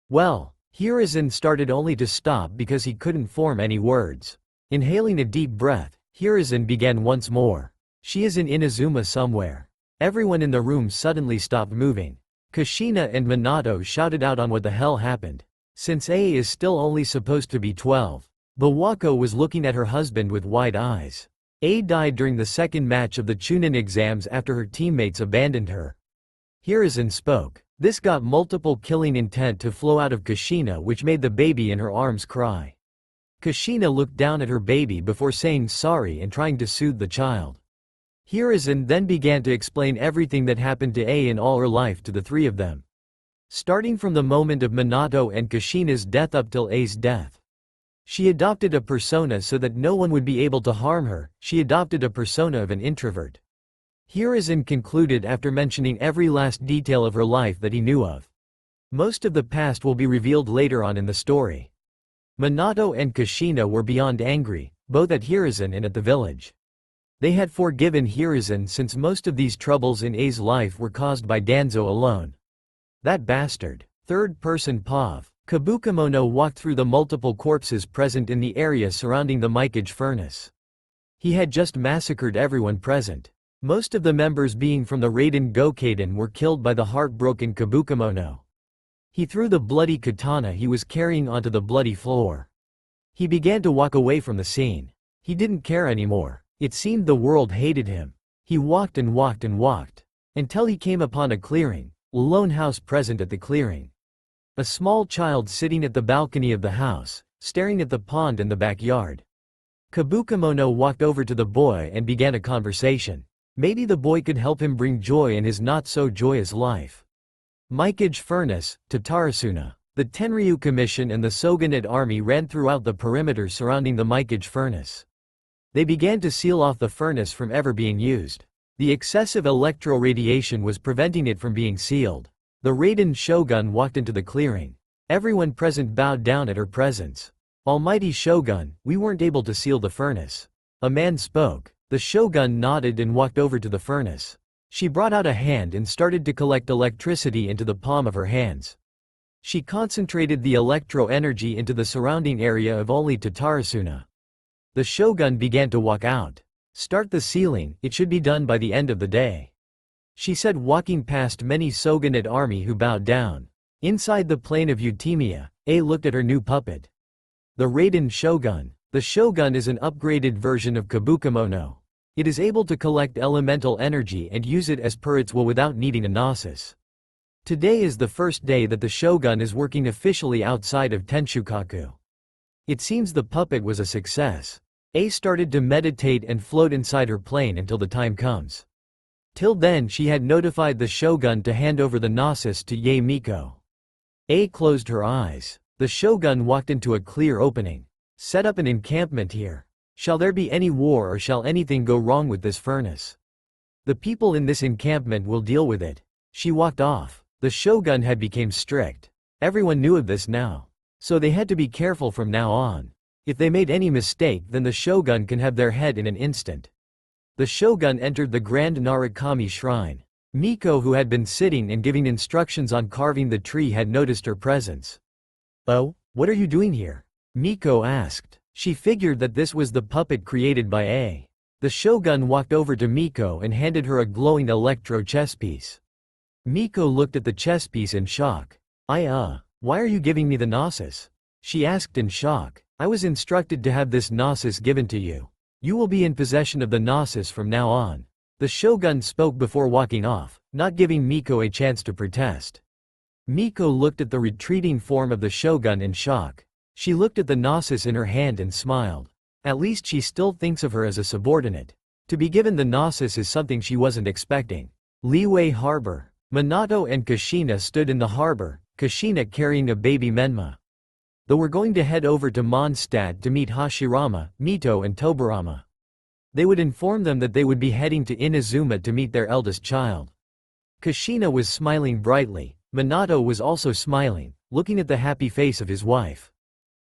Well, Hiruzen started only to stop because he couldn't form any words. Inhaling a deep breath, Hiruzen began once more. She is in Inazuma somewhere. Everyone in the room suddenly stopped moving. Kushina and Minato shouted out on what the hell happened. Since A is still only supposed to be 12. Bawako was looking at her husband with wide eyes. A died during the second match of the Chunin exams after her teammates abandoned her. Hiruzen spoke. This got multiple killing intent to flow out of Kushina, which made the baby in her arms cry. Kushina looked down at her baby before saying sorry and trying to soothe the child. Hiruzen then began to explain everything that happened to A in all her life to the 3 of them. Starting from the moment of Minato and Kushina's death up till A's death. She adopted a persona so that no one would be able to harm her. She adopted a persona of an introvert. Hiruzen concluded after mentioning every last detail of her life that he knew of. Most of the past will be revealed later on in the story. Minato and Kushina were beyond angry, both at Hiruzen and at the village. They had forgiven Hiruzen since most of these troubles in A's life were caused by Danzo alone. That bastard. Third-person POV. Kabukimono walked through the multiple corpses present in the area surrounding the Mikage furnace. He had just massacred everyone present. Most of the members being from the Raiden Gokaiden were killed by the heartbroken Kabukimono. He threw the bloody katana he was carrying onto the bloody floor. He began to walk away from the scene. He didn't care anymore. It seemed the world hated him. He walked and walked and walked, until he came upon a clearing, a lone house present at the clearing. A small child sitting at the balcony of the house, staring at the pond in the backyard. Kabukimono walked over to the boy and began a conversation. Maybe the boy could help him bring joy in his not-so-joyous life. Mikage Furnace, Tatarasuna. The Tenryu Commission and the Shogunate army ran throughout the perimeter surrounding the Mikage Furnace. They began to seal off the furnace from ever being used. The excessive electro-radiation was preventing it from being sealed. The Raiden Shogun walked into the clearing. Everyone present bowed down at her presence. Almighty Shogun, we weren't able to seal the furnace. A man spoke. The Shogun nodded and walked over to the furnace. She brought out a hand and started to collect electricity into the palm of her hands. She concentrated the electro-energy into the surrounding area of only Tatarasuna. The Shogun began to walk out. Start the sealing, it should be done by the end of the day. She said, walking past many Shogunate army who bowed down. Inside the plane of Eutimia, A looked at her new puppet. The Raiden Shogun. The Shogun is an upgraded version of Kabukimono. It is able to collect elemental energy and use it as per its will without needing a Gnosis. Today is the first day that the Shogun is working officially outside of Tenshukaku. It seems the puppet was a success. A started to meditate and float inside her plane until the time comes. Till then she had notified the Shogun to hand over the Gnosis to Yae Miko. A closed her eyes. The Shogun walked into a clear opening. Set up an encampment here. Shall there be any war or shall anything go wrong with this furnace? The people in this encampment will deal with it. She walked off. The Shogun had become strict. Everyone knew of this now. So they had to be careful from now on. If they made any mistake, then the Shogun can have their head in an instant. The Shogun entered the Grand Narukami Shrine. Miko, who had been sitting and giving instructions on carving the tree, had noticed her presence. "Oh, what are you doing here?" Miko asked. She figured that this was the puppet created by A. The Shogun walked over to Miko and handed her a glowing electro chess piece. Miko looked at the chess piece in shock. Why are you giving me the Gnosis?" she asked in shock. "I was instructed to have this Gnosis given to you. You will be in possession of the Gnosis from now on." The Shogun spoke before walking off, not giving Miko a chance to protest. Miko looked at the retreating form of the Shogun in shock. She looked at the Gnosis in her hand and smiled. At least she still thinks of her as a subordinate. To be given the Gnosis is something she wasn't expecting. Liyue Harbor. Minato and Kushina stood in the harbor, Kushina carrying a baby Menma. They were going to head over to Mondstadt to meet Hashirama, Mito and Tobirama. They would inform them that they would be heading to Inazuma to meet their eldest child. Kushina was smiling brightly. Minato was also smiling, looking at the happy face of his wife.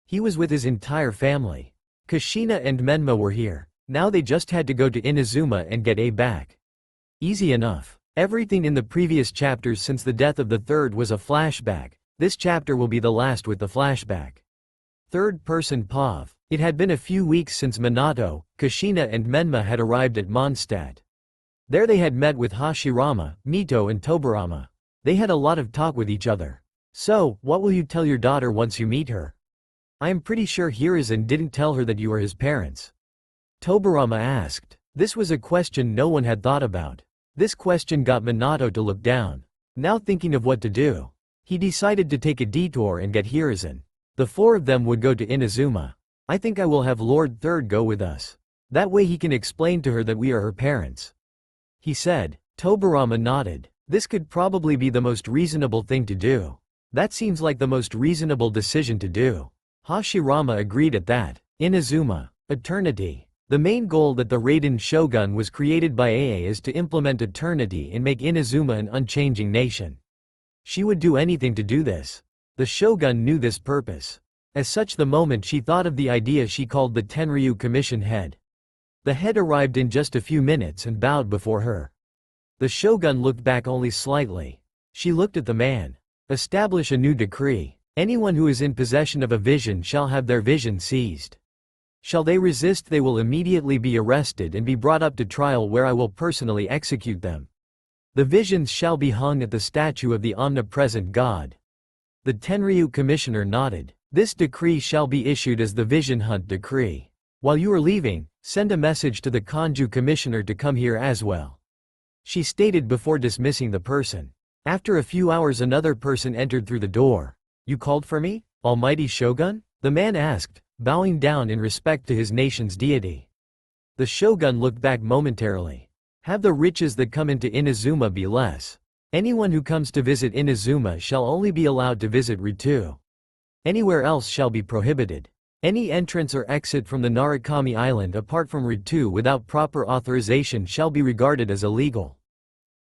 He was with his entire family. Kushina and Menma were here. Now they just had to go to Inazuma and get A back. Easy enough. Everything in the previous chapters since the death of the third was a flashback. This chapter will be the last with the flashback. Third-person POV. It had been a few weeks since Minato, Kushina and Menma had arrived at Mondstadt. There they had met with Hashirama, Mito and Tobirama. They had a lot of talk with each other. "So, what will you tell your daughter once you meet her?" "I am pretty sure Hiruzen didn't tell her that you are his parents," Tobirama asked. This was a question no one had thought about. This question got Minato to look down. Now thinking of what to do, he decided to take a detour and get Hiruzen. The four of them would go to Inazuma. "I think I will have Lord Third go with us. That way he can explain to her that we are her parents," he said. Tobirama nodded. This could probably be the most reasonable thing to do. That seems like the most reasonable decision to do. Hashirama agreed at that. Inazuma. Eternity. The main goal that the Raiden shogun was created by Aa is to implement eternity and make Inazuma an unchanging nation. She would do anything to do this. The shogun knew this purpose. As such, the moment she thought of the idea, she called the Tenryu Commission head. The head arrived in just a few minutes and bowed before her. The shogun looked back only slightly. She looked at the man. Establish a new decree. Anyone who is in possession of a vision shall have their vision seized. Shall they resist, they will immediately be arrested and be brought up to trial, where I will personally execute them. The visions shall be hung at the statue of the omnipresent God. The Tenryu commissioner nodded. This decree shall be issued as the Vision Hunt Decree. While you are leaving, send a message to the Kanju commissioner to come here as well, she stated before dismissing the person. After a few hours, another person entered through the door. You called for me, Almighty Shogun? The man asked, bowing down in respect to his nation's deity. The shogun looked back momentarily. Have the riches that come into Inazuma be less. Anyone who comes to visit Inazuma shall only be allowed to visit Ritu. Anywhere else shall be prohibited. Any entrance or exit from the Narukami Island apart from Ritu without proper authorization shall be regarded as illegal.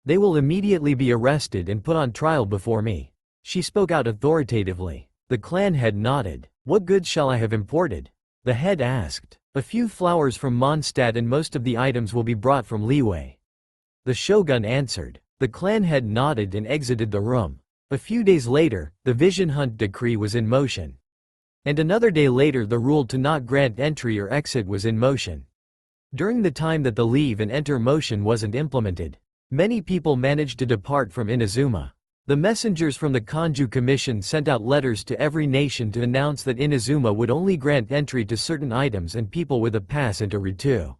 They will immediately be arrested and put on trial before me. She spoke out authoritatively. The clan head nodded. What goods shall I have imported? The head asked. A few flowers from Mondstadt, and most of the items will be brought from Liyue. The shogun answered. The clan head nodded and exited the room. A few days later, the Vision Hunt Decree was in motion. And another day later, the rule to not grant entry or exit was in motion. During the time that the leave and enter motion wasn't implemented, many people managed to depart from Inazuma. The messengers from the Kanju Commission sent out letters to every nation to announce that Inazuma would only grant entry to certain items and people with a pass into Ritu.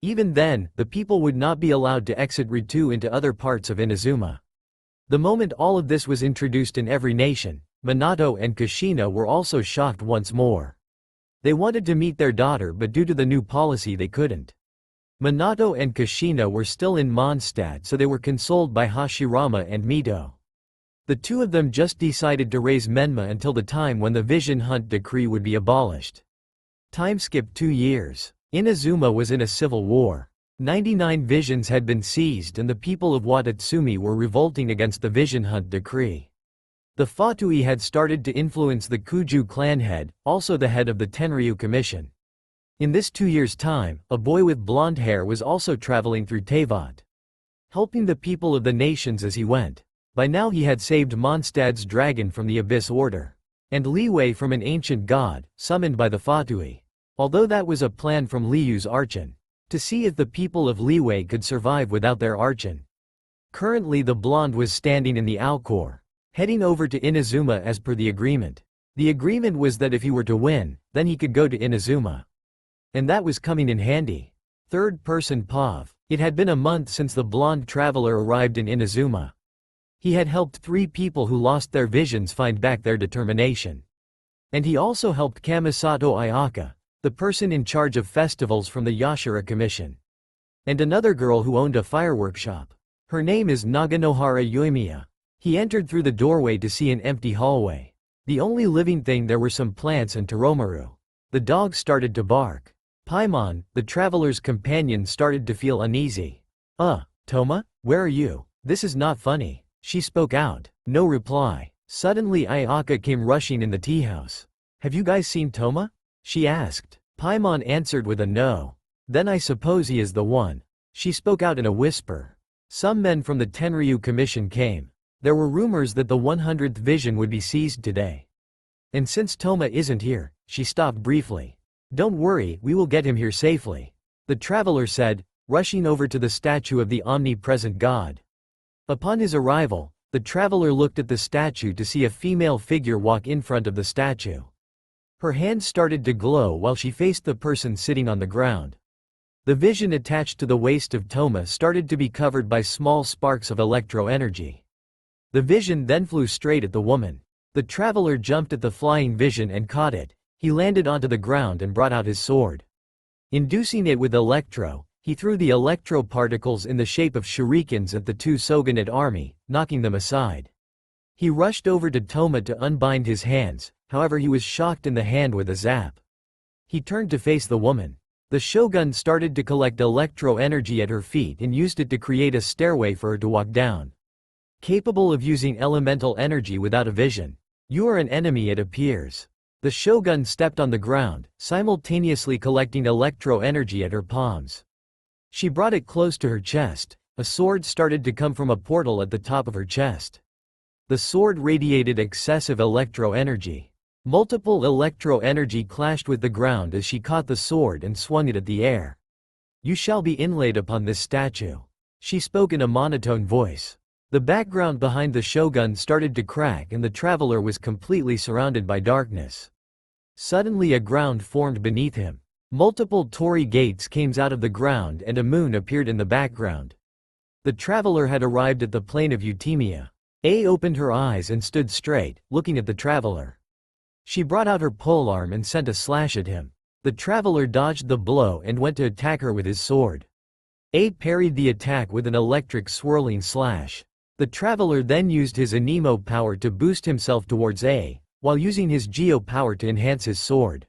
Even then, the people would not be allowed to exit Ritu into other parts of Inazuma. The moment all of this was introduced in every nation, Minato and Kushina were also shocked once more. They wanted to meet their daughter, but due to the new policy they couldn't. Minato and Kushina were still in Mondstadt, so they were consoled by Hashirama and Mito. The two of them just decided to raise Menma until the time when the Vision Hunt Decree would be abolished. Time skipped 2 years. Inazuma was in a civil war. 99 visions had been seized and the people of Watatsumi were revolting against the Vision Hunt Decree. The Fatui had started to influence the Kuju clan head, also the head of the Tenryu Commission. In this 2 years' time, a boy with blonde hair was also traveling through Teyvat, helping the people of the nations as he went. By now he had saved Mondstadt's dragon from the Abyss Order, and Liyue from an ancient god, summoned by the Fatui. Although that was a plan from Liyue's Archon, to see if the people of Liyue could survive without their Archon. Currently the blonde was standing in the Alcor, heading over to Inazuma as per the agreement. The agreement was that if he were to win, then he could go to Inazuma. And that was coming in handy. Third person Pav. It had been a month since the blonde traveler arrived in Inazuma. He had helped 3 people who lost their visions find back their determination. And he also helped Kamisato Ayaka, the person in charge of festivals from the Yashira Commission. And another girl who owned a fireworks shop. Her name is Naganohara Yoimiya. He entered through the doorway to see an empty hallway. The only living thing there were some plants and Toromaru. The dog started to bark. Paimon, the traveler's companion, started to feel uneasy. Toma? Where are you? This is not funny. She spoke out. No reply. Suddenly Ayaka came rushing in the tea house. Have you guys seen Toma? She asked. Paimon answered with a no. Then I suppose he is the one. She spoke out in a whisper. Some men from the Tenryu Commission came. There were rumors that the 100th vision would be seized today. And since Toma isn't here, she stopped briefly. Don't worry, we will get him here safely, the traveler said, rushing over to the statue of the omnipresent god. Upon his arrival, the traveler looked at the statue to see a female figure walk in front of the statue. Her hand started to glow while she faced the person sitting on the ground. The vision attached to the waist of Toma started to be covered by small sparks of electro-energy. The vision then flew straight at the woman. The traveler jumped at the flying vision and caught it. He landed onto the ground and brought out his sword. Inducing it with electro, he threw the electro particles in the shape of shurikens at the 2 Shogunate army, knocking them aside. He rushed over to Toma to unbind his hands. however he was shocked in the hand with a zap. He turned to face the woman. The shogun started to collect electro-energy at her feet and used it to create a stairway for her to walk down. Capable of using elemental energy without a vision. You are an enemy, it appears. The shogun stepped on the ground, simultaneously collecting electro-energy at her palms. She brought it close to her chest. A sword started to come from a portal at the top of her chest. The sword radiated excessive electro-energy. Multiple electro-energy clashed with the ground as she caught the sword and swung it at the air. You shall be inlaid upon this statue. She spoke in a monotone voice. The background behind the shogun started to crack and the traveler was completely surrounded by darkness. Suddenly a ground formed beneath him. Multiple torii gates came out of the ground and a moon appeared in the background. The traveler had arrived at the plain of Eutimia. A opened her eyes and stood straight, looking at the traveler. She brought out her polearm and sent a slash at him. The traveler dodged the blow and went to attack her with his sword. A parried the attack with an electric swirling slash. The traveler then used his anemo power to boost himself towards A, while using his geo power to enhance his sword.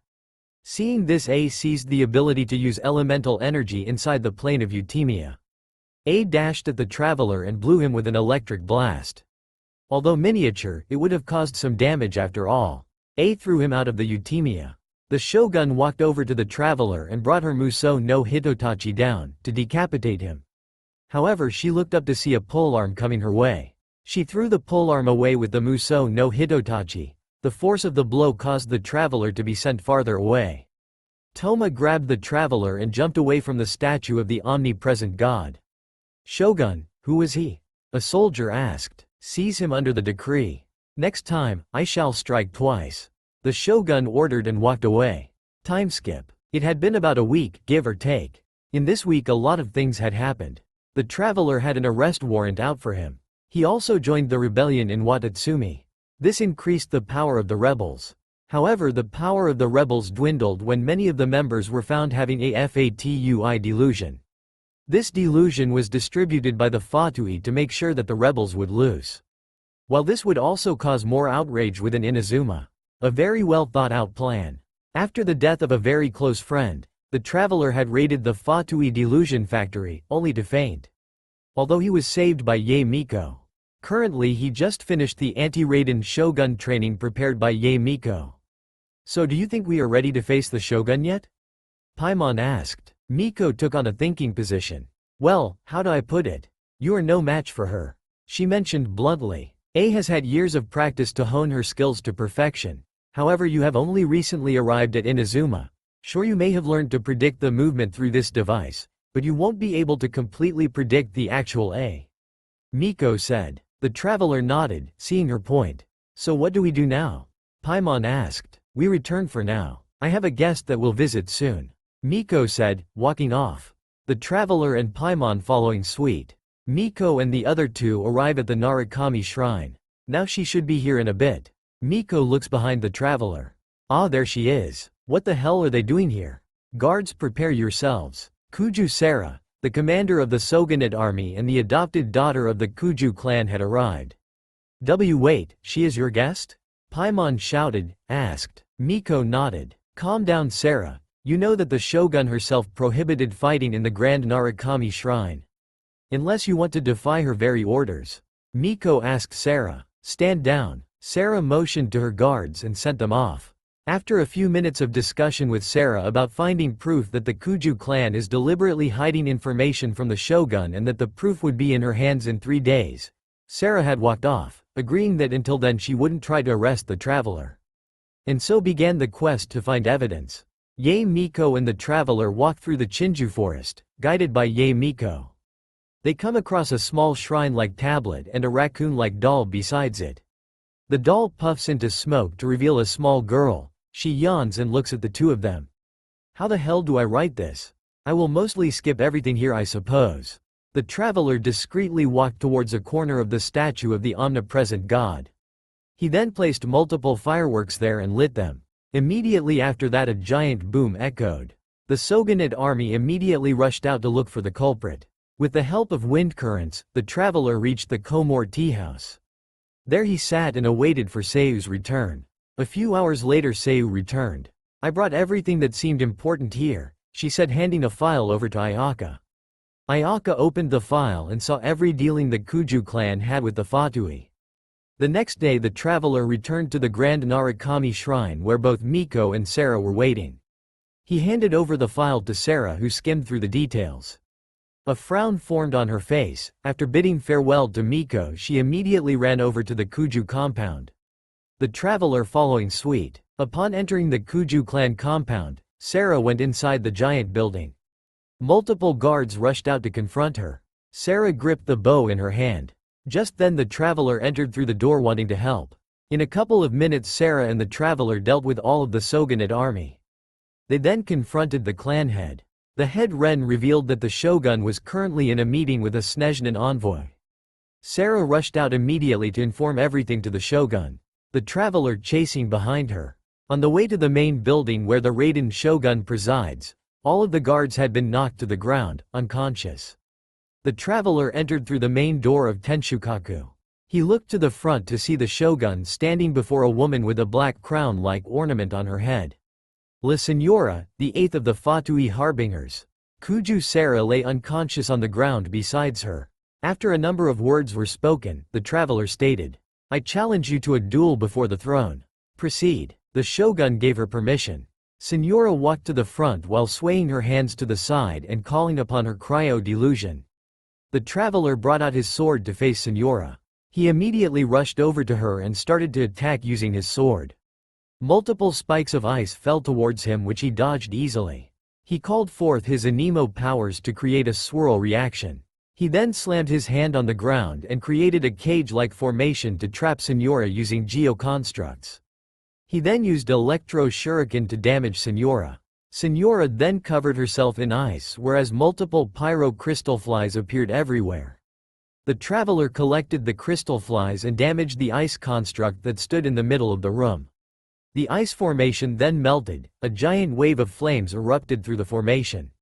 Seeing this, A seized the ability to use elemental energy inside the plane of Eutimia. A dashed at the traveler and blew him with an electric blast. Although miniature, it would have caused some damage after all. A threw him out of the Eutimia. The shogun walked over to the traveler and brought her Musou no Hitotachi down, to decapitate him. However, she looked up to see a polearm coming her way. She threw the polearm away with the Musou no Hitotachi. The force of the blow caused the traveler to be sent farther away. Toma grabbed the traveler and jumped away from the statue of the omnipresent god. Shogun, who was he? A soldier asked. Seize him under the decree. Next time, I shall strike twice. The shogun ordered and walked away. Time skip. It had been about a week, give or take. In this week a lot of things had happened. The traveler had an arrest warrant out for him. He also joined the rebellion in Watatsumi. This increased the power of the rebels. However, the power of the rebels dwindled when many of the members were found having a fatui delusion. This delusion was distributed by the fatui to make sure that the rebels would lose. While this would also cause more outrage within Inazuma. A very well thought out plan. After the death of a very close friend, the traveler had raided the fatui delusion factory, only to faint. Although he was saved by Yae Miko. Currently he just finished the anti-Raiden shogun training prepared by Yae Miko. So do you think we are ready to face the shogun yet? Paimon asked. Miko took on a thinking position. Well, how do I put it? You are no match for her. She mentioned bluntly. A has had years of practice to hone her skills to perfection. However, you have only recently arrived at Inazuma. Sure, you may have learned to predict the movement through this device, but you won't be able to completely predict the actual A. Miko said. The traveler nodded, seeing her point. So what do we do now? Paimon asked. We return for now. I have a guest that will visit soon. Miko said, walking off. The traveler and Paimon following suit. Miko and the other two arrive at the Narukami shrine. Now she should be here in a bit. Miko looks behind the traveler. Ah, there she is. What the hell are they doing here? Guards, prepare yourselves. Kuju Sera, the commander of the Shogunate army and the adopted daughter of the Kuju clan had arrived. Wait, she is your guest? Paimon shouted, asked. Miko nodded. Calm down, Sera. You know that the shogun herself prohibited fighting in the Grand Narukami shrine. Unless you want to defy her very orders. Miko asked Sera. Stand down. Sera motioned to her guards and sent them off. After a few minutes of discussion with Sera about finding proof that the Kuju clan is deliberately hiding information from the shogun and that the proof would be in her hands in 3 days, Sera had walked off, agreeing that until then she wouldn't try to arrest the traveler. And so began the quest to find evidence. Yae Miko and the traveler walk through the Chinju forest, guided by Yae Miko. They come across a small shrine-like tablet and a raccoon-like doll besides it. The doll puffs into smoke to reveal a small girl. She yawns and looks at the two of them. How the hell do I write this? I will mostly skip everything here, I suppose. The traveler discreetly walked towards a corner of the statue of the omnipresent god. He then placed multiple fireworks there and lit them. Immediately after that a giant boom echoed. The Shogunate army immediately rushed out to look for the culprit. With the help of wind currents, the traveler reached the Komore tea house. There he sat and awaited for Seiu's return. A few hours later Seu returned. "I brought everything that seemed important here," she said, handing a file over to Ayaka. Ayaka opened the file and saw every dealing the Kuju clan had with the Fatui. The next day the traveler returned to the Grand Narukami Shrine where both Miko and Sarah were waiting. He handed over the file to Sarah, who skimmed through the details. A frown formed on her face. After bidding farewell to Miko, she immediately ran over to the Kuju compound. The traveler following suit. Upon entering the Kuju clan compound, Sarah went inside the giant building. Multiple guards rushed out to confront her. Sarah gripped the bow in her hand. Just then the traveler entered through the door wanting to help. In a couple of minutes Sarah and the traveler dealt with all of the Shogunate army. They then confronted the clan head. The head Ren revealed that the shogun was currently in a meeting with a Snezhnin envoy. Sarah rushed out immediately to inform everything to the shogun. The traveler chasing behind her. On the way to the main building where the Raiden shogun presides, all of the guards had been knocked to the ground, unconscious. The traveler entered through the main door of Tenshukaku. He looked to the front to see the shogun standing before a woman with a black crown-like ornament on her head. La Senora, the eighth of the Fatui harbingers. Kuju Sarah lay unconscious on the ground besides her. After a number of words were spoken, the traveler stated, "I challenge you to a duel before the throne. Proceed." The shogun gave her permission. Senora walked to the front while swaying her hands to the side and calling upon her cryo-delusion. The traveler brought out his sword to face Senora. He immediately rushed over to her and started to attack using his sword. Multiple spikes of ice fell towards him which he dodged easily. He called forth his anemo powers to create a swirl reaction. He then slammed his hand on the ground and created a cage-like formation to trap Senora using geoconstructs. He then used Electro Shuriken to damage Senora. Senora then covered herself in ice whereas multiple pyro crystal flies appeared everywhere. The traveler collected the crystal flies and damaged the ice construct that stood in the middle of the room. The ice formation then melted, a giant wave of flames erupted through the formation.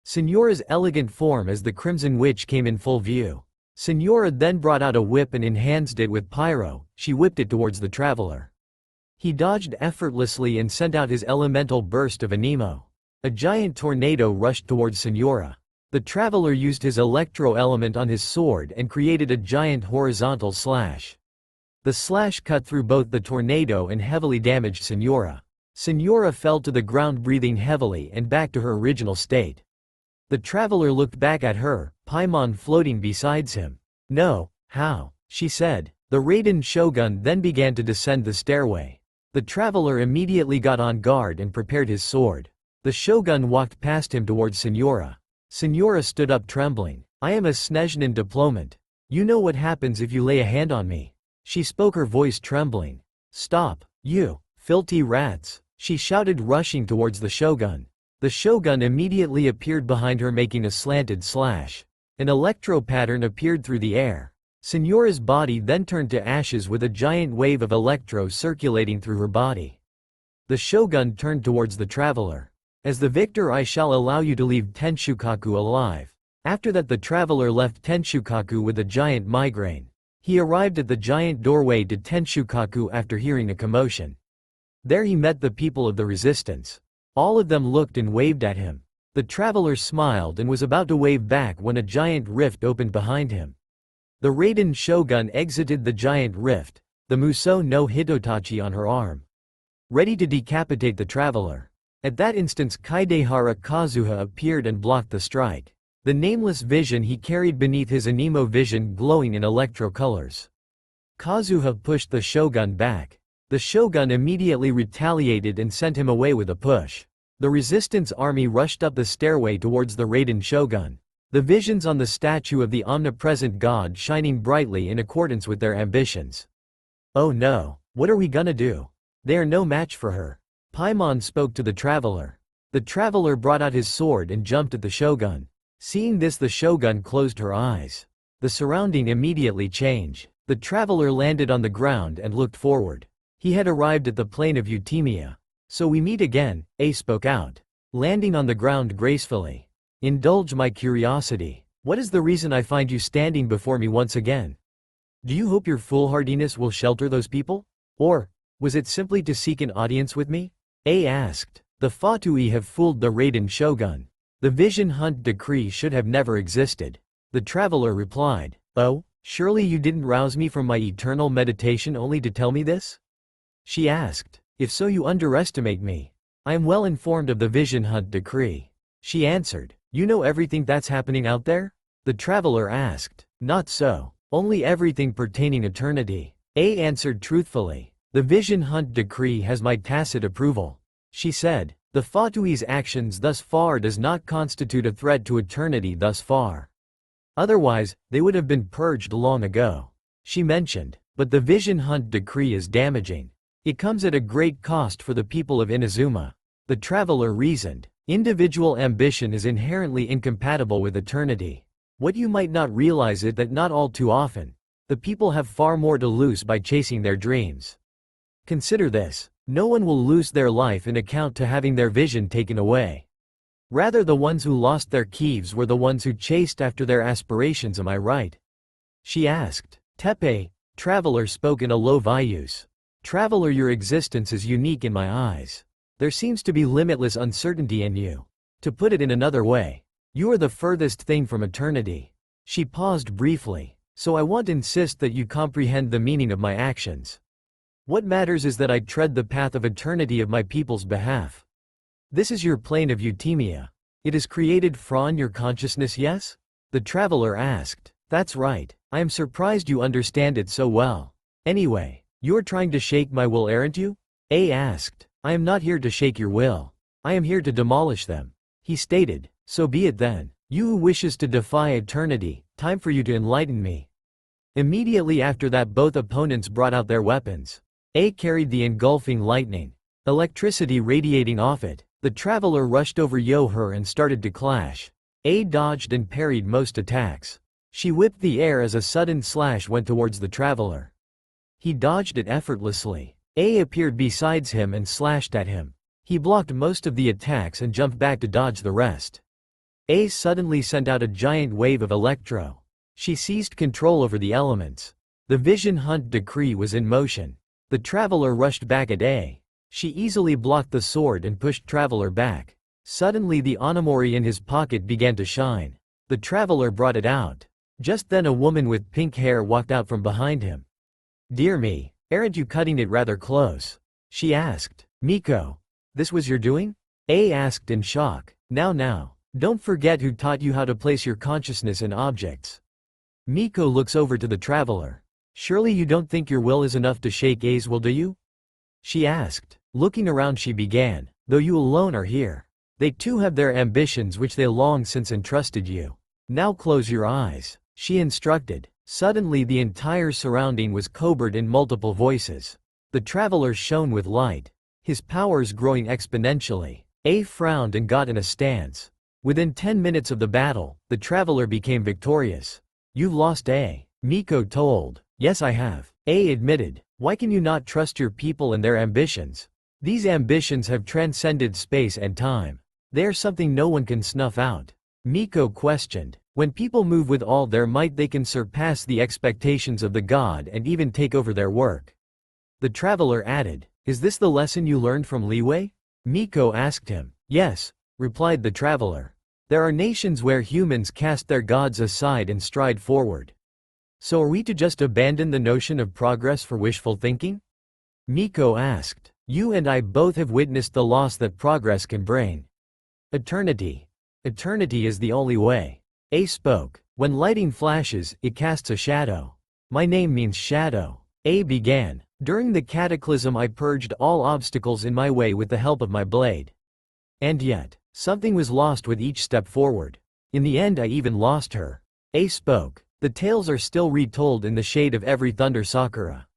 Senora's elegant form as the Crimson Witch came in full view. Senora then brought out a whip and enhanced it with pyro. She whipped it towards the traveler. He dodged effortlessly and sent out his elemental burst of anemo. A giant tornado rushed towards Senora. The traveler used his electro element on his sword and created a giant horizontal slash. The slash cut through both the tornado and heavily damaged Senora. Senora fell to the ground breathing heavily and back to her original state. The traveler looked back at her, Paimon floating besides him. "No, how?" she said. The Raiden shogun then began to descend the stairway. The traveler immediately got on guard and prepared his sword. The shogun walked past him towards Senora. Senora stood up trembling. "I am a Snezhnin diplomat. You know what happens if you lay a hand on me." She spoke, her voice trembling. "Stop, you filthy rats," she shouted, rushing towards the shogun. The shogun immediately appeared behind her making a slanted slash. An electro pattern appeared through the air. Senora's body then turned to ashes with a giant wave of electro circulating through her body. The shogun turned towards the traveler. "As the victor I shall allow you to leave Tenshukaku alive." After that the traveler left Tenshukaku with a giant migraine. He arrived at the giant doorway to Tenshukaku after hearing a commotion. There he met the people of the resistance. All of them looked and waved at him. The traveler smiled and was about to wave back when a giant rift opened behind him. The Raiden shogun exited the giant rift, the Musou no Hitotachi on her arm, ready to decapitate the traveler. At that instant Khaenri'ah Kazuha appeared and blocked the strike. The nameless vision he carried beneath his anemo vision glowing in electro colors. Kazuha pushed the shogun back. The shogun immediately retaliated and sent him away with a push. The resistance army rushed up the stairway towards the Raiden shogun. The visions on the statue of the omnipresent god shining brightly in accordance with their ambitions. "Oh no, what are we gonna do? They are no match for her." Paimon spoke to the traveler. The traveler brought out his sword and jumped at the shogun. Seeing this, the shogun closed her eyes. The surrounding immediately changed. The traveler landed on the ground and looked forward. He had arrived at the plain of Eutimia. "So we meet again," A spoke out, landing on the ground gracefully. "Indulge my curiosity. What is the reason I find you standing before me once again? Do you hope your foolhardiness will shelter those people? Or Was it simply to seek an audience with me? A asked. The Fatui have fooled the Raiden shogun. The Vision Hunt decree should have never existed. The traveler replied. Oh, surely you didn't rouse me from my eternal meditation only to tell me this? She asked. If so, you underestimate me. I am well informed of the Vision Hunt decree. She answered. You know everything that's happening out there? The traveler asked. Not so. Only everything pertaining eternity. A answered truthfully. The Vision Hunt decree has my tacit approval. She said. The Fatui's actions thus far does not constitute a threat to eternity thus far. Otherwise, they would have been purged long ago. She mentioned. But the Vision Hunt decree is damaging. It comes at a great cost for the people of Inazuma. The traveler reasoned. Individual ambition is inherently incompatible with eternity. What you might not realize is that not all too often, the people have far more to lose by chasing their dreams. Consider this. No one will lose their life in account to having their vision taken away. Rather, the ones who lost their keeves were the ones who chased after their aspirations, am I right? She asked. Tepe, traveler spoke in a low voice. Traveler, your existence is unique in my eyes. There seems to be limitless uncertainty in you. To put it in another way, you are the furthest thing from eternity. She paused briefly. So I want to insist that you comprehend the meaning of my actions. What matters is that I tread the path of eternity of my people's behalf. This is your plane of Eutimia. It is created from your consciousness, yes? The traveler asked. That's right. I am surprised you understand it so well. Anyway, you're trying to shake my will, aren't you? A asked. I am not here to shake your will. I am here to demolish them. He stated. So be it then. You who wishes to defy eternity, time for you to enlighten me. Immediately after that, both opponents brought out their weapons. A carried the engulfing lightning, electricity radiating off it. The traveler rushed over Yoher and started to clash. A dodged and parried most attacks. She whipped the air as a sudden slash went towards the traveler. He dodged it effortlessly. A appeared besides him and slashed at him. He blocked most of the attacks and jumped back to dodge the rest. A suddenly sent out a giant wave of electro. She seized control over the elements. The Vision Hunt decree was in motion. The traveler rushed back at A. She easily blocked the sword and pushed traveler back. Suddenly the Onamori in his pocket began to shine. The traveler brought it out. Just then a woman with pink hair walked out from behind him. Dear me, aren't you cutting it rather close? She asked. Miko, this was your doing? A asked in shock. Now, don't forget who taught you how to place your consciousness in objects. Miko looks over to the traveler. Surely you don't think your will is enough to shake A's will, do you? She asked. Looking around she began. Though you alone are here. They too have their ambitions which they long since entrusted you. Now close your eyes. She instructed. Suddenly the entire surrounding was covered in multiple voices. The traveler shone with light. His powers growing exponentially. A frowned and got in a stance. Within 10 minutes of the battle, the traveler became victorious. You've lost A. Miko told. Yes, I have. A admitted. Why can you not trust your people and their ambitions? These ambitions have transcended space and time. They are something no one can snuff out. Miko questioned. When people move with all their might, they can surpass the expectations of the god and even take over their work. The traveler added. Is this the lesson you learned from Liyue? Miko asked him. Yes, replied the traveler. There are nations where humans cast their gods aside and stride forward. So are we to just abandon the notion of progress for wishful thinking? Miko asked. You and I both have witnessed the loss that progress can bring. Eternity. Eternity is the only way. A spoke. When lighting flashes, it casts a shadow. My name means shadow. A began. During the cataclysm I purged all obstacles in my way with the help of my blade. And yet, something was lost with each step forward. In the end I even lost her. A spoke. The tales are still retold in the shade of every thunder Sakura.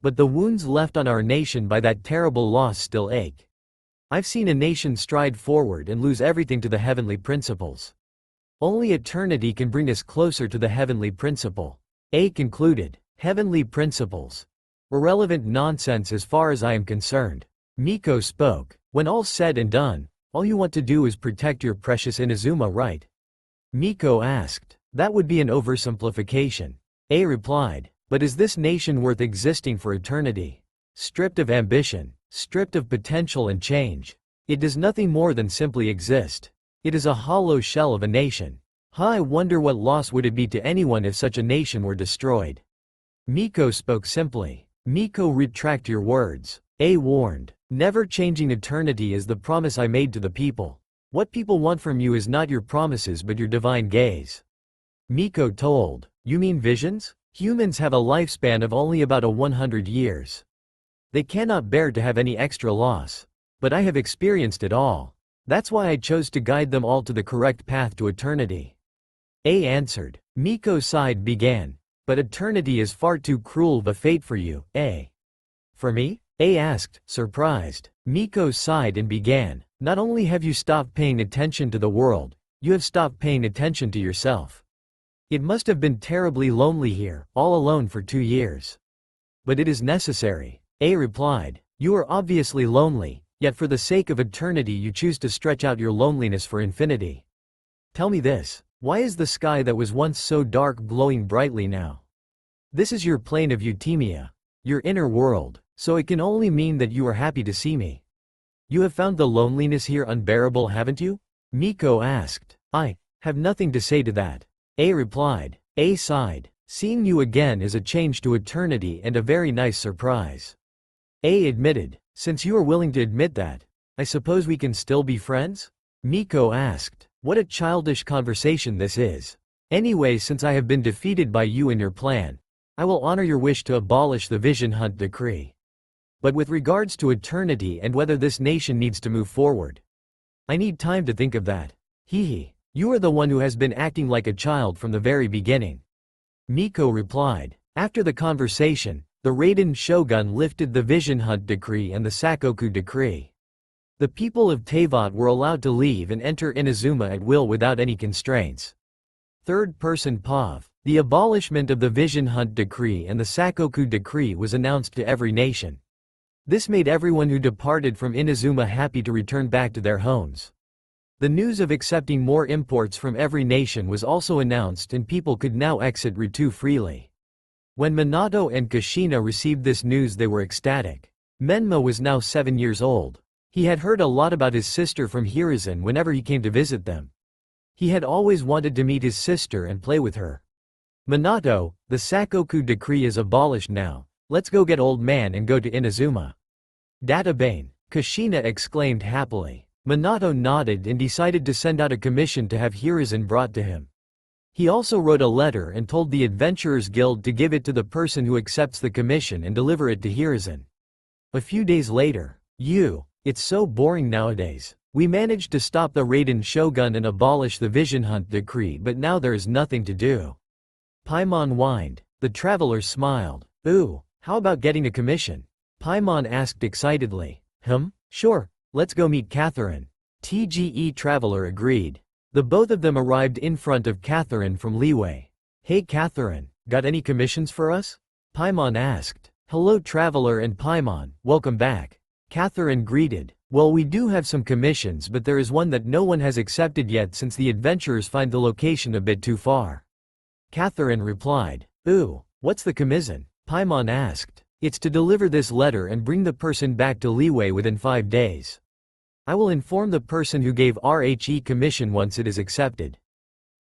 But the wounds left on our nation by that terrible loss still ache. I've seen a nation stride forward and lose everything to the heavenly principles. Only eternity can bring us closer to the heavenly principle. A concluded. Heavenly principles. Irrelevant nonsense as far as I am concerned. Miko spoke. When all's said and done, all you want to do is protect your precious Inazuma, right? Miko asked. That would be an oversimplification. A replied. But is this nation worth existing for eternity? stripped of ambition, stripped of potential and change. It does nothing more than simply exist. It is a hollow shell of a nation. I wonder what loss would it be to anyone if such a nation were destroyed. Miko spoke simply. Miko, retract your words. A warned. Never changing eternity is the promise I made to the people. What people want from you is not your promises but your divine gaze. Miko told. You mean visions? Humans have a lifespan of only about 100 years. They cannot bear to have any extra loss. But I have experienced it all. That's why I chose to guide them all to the correct path to eternity. A answered. Miko sighed began. But eternity is far too cruel of a fate for you, A. For me? A asked, surprised. Miko sighed and began. Not only have you stopped paying attention to the world, you have stopped paying attention to yourself. It must have been terribly lonely here, all alone for 2 years. But it is necessary. A replied. You are obviously lonely, yet for the sake of eternity you choose to stretch out your loneliness for infinity. Tell me this. Why is the sky that was once so dark glowing brightly now? This is your plane of euthymia, your inner world, so it can only mean that you are happy to see me. You have found the loneliness here unbearable, haven't you? Miko asked. I have nothing to say to that. A replied. A sighed. Seeing you again is a change to eternity and a very nice surprise. A admitted. Since you are willing to admit that, I suppose we can still be friends? Miko asked. What a childish conversation this is. Anyway, since I have been defeated by you in your plan, I will honor your wish to abolish the Vision Hunt decree. But with regards to eternity and whether this nation needs to move forward, I need time to think of that. Hehe. You are the one who has been acting like a child from the very beginning. Miko replied. After the conversation, the Raiden shogun lifted the Vision Hunt decree and the Sakoku decree. The people of Teyvat were allowed to leave and enter Inazuma at will without any constraints. Third person POV. The abolishment of the Vision Hunt decree and the Sakoku decree was announced to every nation. This made everyone who departed from Inazuma happy to return back to their homes. The news of accepting more imports from every nation was also announced and people could now exit Route freely. When Minato and Kushina received this news they were ecstatic. Menma was now 7 years old. He had heard a lot about his sister from Hiruzen whenever he came to visit them. He had always wanted to meet his sister and play with her. Minato, the Sakoku decree is abolished now. Let's go get old man and go to Inazuma. Databane, Kushina exclaimed happily. Minato nodded and decided to send out a commission to have Hiruzen brought to him. He also wrote a letter and told the Adventurers Guild to give it to the person who accepts the commission and deliver it to Hiruzen. A few days later, it's so boring nowadays. We managed to stop the Raiden shogun and abolish the Vision Hunt decree, but now there is nothing to do. Paimon whined. The traveler smiled. Ooh, how about getting a commission? Paimon asked excitedly. Sure, let's go meet Catherine. TGE traveler agreed. The both of them arrived in front of Catherine from Liyue. Hey Catherine, got any commissions for us? Paimon asked. Hello traveler and Paimon, welcome back. Catherine greeted. Well, we do have some commissions, but there is one that no one has accepted yet since the adventurers find the location a bit too far. Catherine replied. Ooh, what's the commission? Paimon asked. It's to deliver this letter and bring the person back to Liyue within 5 days. I will inform the person who gave RHE commission once it is accepted.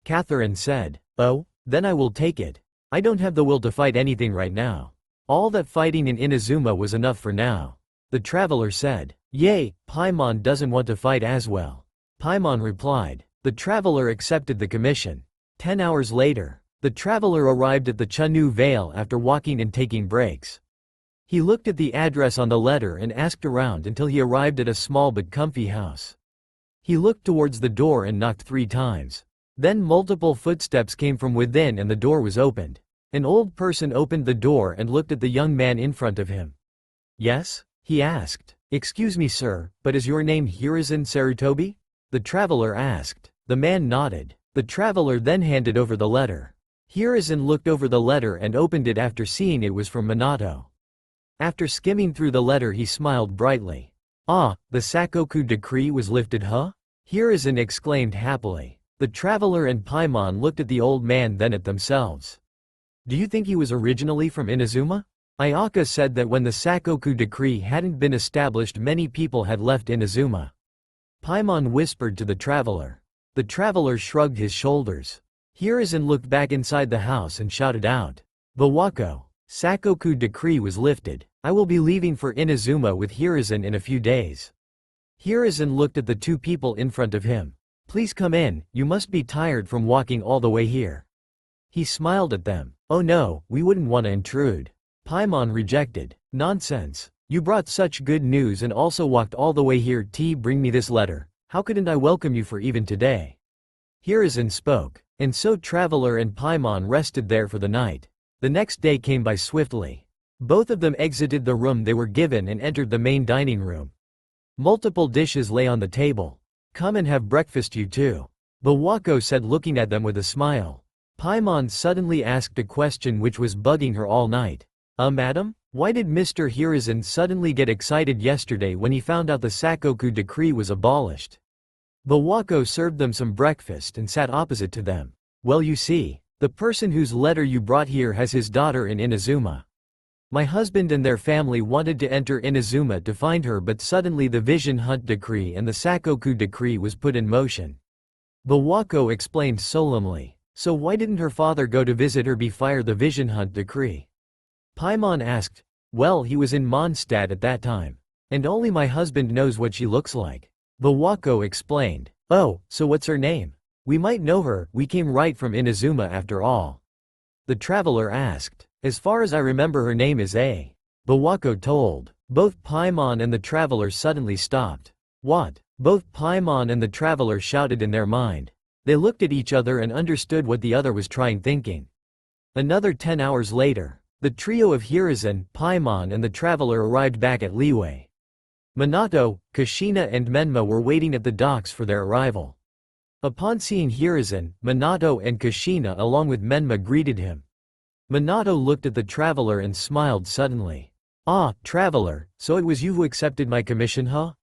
Catherine said. Oh, then I will take it. I don't have the will to fight anything right now. All that fighting in Inazuma was enough for now. The traveler said. Yay, Paimon doesn't want to fight as well. Paimon replied. The traveler accepted the commission. 10 hours later, the traveler arrived at the Chunu Vale after walking and taking breaks. He looked at the address on the letter and asked around until he arrived at a small but comfy house. He looked towards the door and knocked 3 times. Then multiple footsteps came from within and the door was opened. An old person opened the door and looked at the young man in front of him. Yes? He asked. Excuse me sir, but is your name Hiruzen Sarutobi? The traveler asked. The man nodded. The traveler then handed over the letter. Hiruzen looked over the letter and opened it after seeing it was from Minato. After skimming through the letter he smiled brightly. Ah, the Sakoku decree was lifted huh? Hiruzen exclaimed happily. The traveler and Paimon looked at the old man then at themselves. Do you think he was originally from Inazuma? Ayaka said that when the Sakoku decree hadn't been established, many people had left Inazuma. Paimon whispered to the traveler. The traveler shrugged his shoulders. Hiruzen looked back inside the house and shouted out, "Bawako! Sakoku decree was lifted. I will be leaving for Inazuma with Hiruzen in a few days." Hiruzen looked at the two people in front of him. "Please come in, you must be tired from walking all the way here." He smiled at them. "Oh no, we wouldn't want to intrude." Paimon rejected. "Nonsense. You brought such good news and also walked all the way here to bring me this letter. How couldn't I welcome you for even today?" Hiruzen spoke. And so Traveler and Paimon rested there for the night. The next day came by swiftly. Both of them exited the room they were given and entered the main dining room. Multiple dishes lay on the table. "Come and have breakfast you too," Bawako said, looking at them with a smile. Paimon suddenly asked a question which was bugging her all night. Madam? Why did Mr. Hiruzen suddenly get excited yesterday when he found out the Sakoku decree was abolished?" Bawako served them some breakfast and sat opposite to them. "Well, you see, the person whose letter you brought here has his daughter in Inazuma. My husband and their family wanted to enter Inazuma to find her, but suddenly the Vision Hunt decree and the Sakoku decree was put in motion." Bawako explained solemnly. "So why didn't her father go to visit her before the Vision Hunt decree?" Paimon asked. "Well, he was in Mondstadt at that time. And only my husband knows what she looks like." Bawako explained. "Oh, so what's her name? We might know her, we came right from Inazuma after all." The traveler asked. "As far as I remember, her name is A." Bawako told. Both Paimon and the traveler suddenly stopped. "What?" Both Paimon and the traveler shouted in their mind. They looked at each other and understood what the other was thinking. Another 10 hours later, the trio of Hiruzen, Paimon and the traveler arrived back at Liyue. Minato, Kushina and Menma were waiting at the docks for their arrival. Upon seeing Hiruzen, Minato and Kushina along with Menma greeted him. Minato looked at the traveler and smiled suddenly. "Ah, traveler, so it was you who accepted my commission, huh?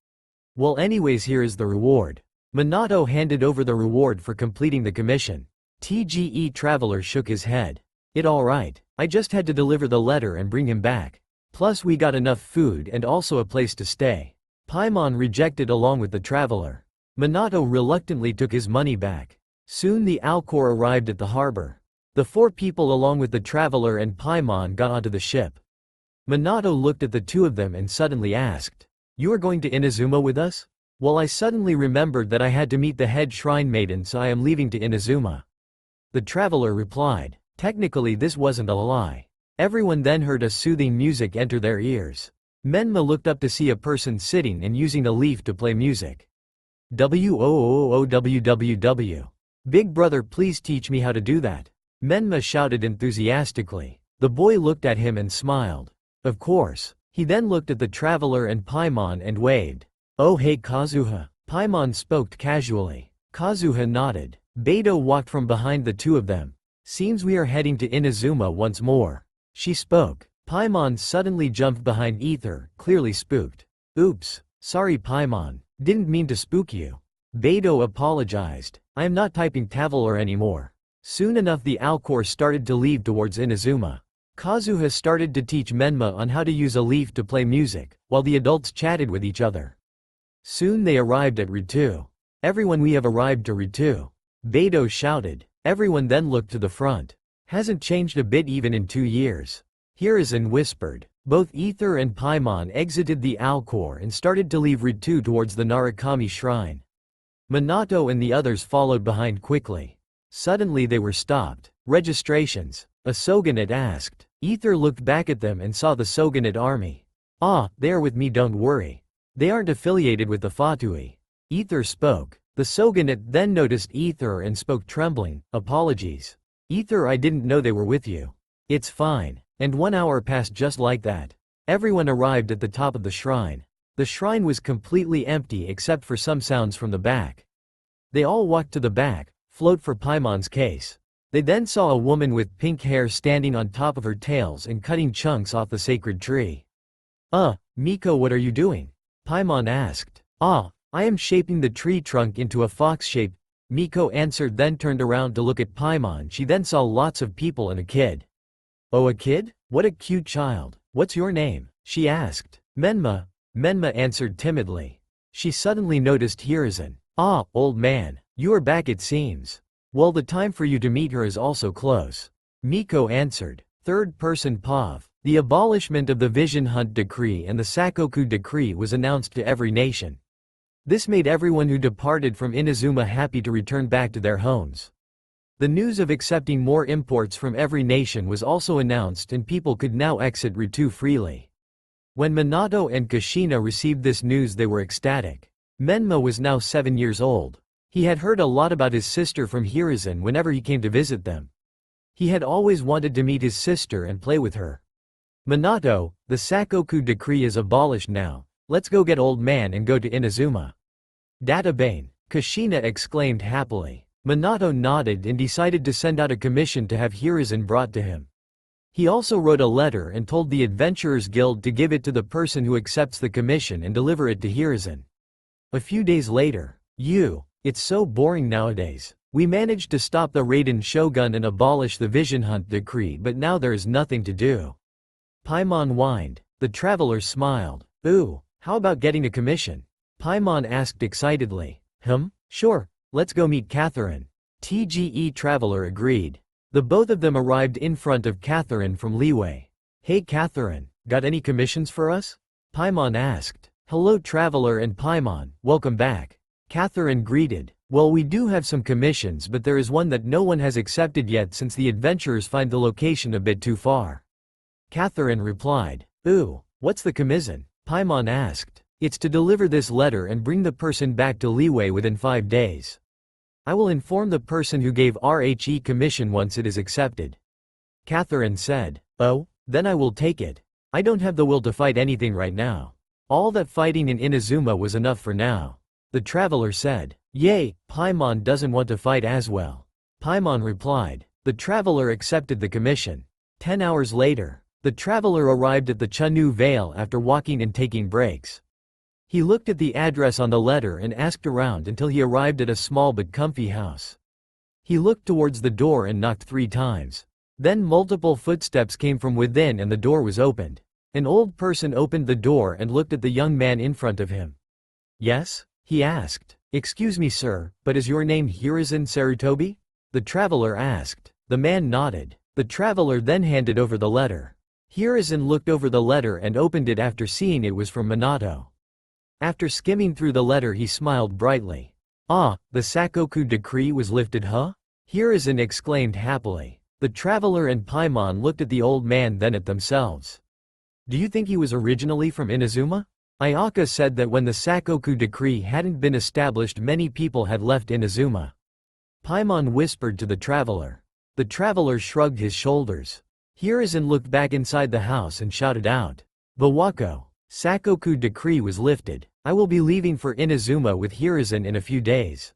Well, anyways, here is the reward." Minato handed over the reward for completing the commission. TGE traveler shook his head. "It all right, I just had to deliver the letter and bring him back. Plus we got enough food and also a place to stay." Paimon rejected along with the traveler. Minato reluctantly took his money back. Soon the Alcor arrived at the harbor. The four people along with the traveler and Paimon got onto the ship. Minato looked at the two of them and suddenly asked, "You are going to Inazuma with us?" "Well, I suddenly remembered that I had to meet the head shrine maiden, so I am leaving to Inazuma." The traveler replied. Technically this wasn't a lie. Everyone then heard a soothing music enter their ears. Menma looked up to see a person sitting and using a leaf to play music. "WOOOOWWW. Big brother, please teach me how to do that," Menma shouted enthusiastically. The boy looked at him and smiled. "Of course." He then looked at the traveler and Paimon and waved. "Oh hey Kazuha." Paimon spoke casually. Kazuha nodded. Beidou walked from behind the two of them. "Seems we are heading to Inazuma once more," she spoke. Paimon suddenly jumped behind Ether, clearly spooked. "Oops, sorry Paimon, didn't mean to spook you." Beidou apologized. "I am not typing Traveler anymore." Soon enough the Alcor started to leave towards Inazuma. Kazuha started to teach Menma on how to use a leaf to play music, while the adults chatted with each other. Soon they arrived at Ritu. "Everyone, we have arrived to Ritu," Beidou shouted. Everyone then looked to the front. "Hasn't changed a bit even in 2 years." Hiruzen whispered. Both Ether and Paimon exited the Alcor and started to leave Ritu towards the Narukami shrine. Minato and the others followed behind quickly. Suddenly they were stopped. "Registrations?" a Shogunate asked. Ether looked back at them and saw the Shogunate army. "Ah, they are with me, don't worry. They aren't affiliated with the Fatui." Ether spoke. The Shogunate then noticed Ether and spoke trembling. "Apologies. Ether, I didn't know they were with you." "It's fine." And 1 hour passed just like that. Everyone arrived at the top of the shrine. The shrine was completely empty except for some sounds from the back. They all walked to the back, float for Paimon's case. They then saw a woman with pink hair standing on top of her tails and cutting chunks off the sacred tree. Miko, what are you doing?" Paimon asked. I am shaping the tree trunk into a fox shape," Miko answered, then turned around to look at Paimon. She then saw lots of people and a kid. "Oh, a kid?" What a cute child. What's your name? She asked. Menma. Menma answered timidly. She suddenly noticed Hiruzen. Ah, old man. You are back it seems. Well, the time for you to meet her is also close. Miko answered. Third person Pav. The abolishment of the Vision Hunt Decree and the Sakoku Decree was announced to every nation. This made everyone who departed from Inazuma happy to return back to their homes. The news of accepting more imports from every nation was also announced and people could now exit Ritu freely. When Minato and Kushina received this news they were ecstatic. Menma was now 7 years old. He had heard a lot about his sister from Hiruzen whenever he came to visit them. He had always wanted to meet his sister and play with her. Minato, the Sakoku Decree is abolished now. Let's go get old man and go to Inazuma. Databane, Kushina exclaimed happily. Minato nodded and decided to send out a commission to have Hiruzen brought to him. He also wrote a letter and told the Adventurers Guild to give it to the person who accepts the commission and deliver it to Hiruzen. A few days later. It's so boring nowadays. We managed to stop the Raiden Shogun and abolish the Vision Hunt Decree, but now there is nothing to do. Paimon whined. The traveler smiled. Ooh, how about getting a commission? Paimon asked excitedly. Sure, let's go meet Catherine. TGE Traveler agreed. The both of them arrived in front of Catherine from Liyue. Hey Catherine, got any commissions for us? Paimon asked. Hello Traveler and Paimon, welcome back. Catherine greeted. Well, we do have some commissions, but there is one that no one has accepted yet since the adventurers find the location a bit too far. Catherine replied. Ooh, what's the commission? Paimon asked. It's to deliver this letter and bring the person back to Liyue within 5 days. I will inform the person who gave RHE commission once it is accepted. Catherine said. Oh, then I will take it. I don't have the will to fight anything right now. All that fighting in Inazuma was enough for now. The traveler said. Yay, Paimon doesn't want to fight as well. Paimon replied. The traveler accepted the commission. 10 hours later, the traveler arrived at the Chunu Vale after walking and taking breaks. He looked at the address on the letter and asked around until he arrived at a small but comfy house. He looked towards the door and knocked 3 times. Then multiple footsteps came from within and the door was opened. An old person opened the door and looked at the young man in front of him. Yes? He asked. Excuse me sir, but is your name Hiruzen Sarutobi? The traveler asked. The man nodded. The traveler then handed over the letter. Hiruzen looked over the letter and opened it after seeing it was from Minato. After skimming through the letter he smiled brightly. Ah, the Sakoku Decree was lifted huh? Hiruzen exclaimed happily. The traveler and Paimon looked at the old man then at themselves. Do you think he was originally from Inazuma? Ayaka said that when the Sakoku Decree hadn't been established many people had left Inazuma. Paimon whispered to the traveler. The traveler shrugged his shoulders. Hiruzen looked back inside the house and shouted out. Bawako, Sakoku Decree was lifted. I will be leaving for Inazuma with Hiruzen in a few days.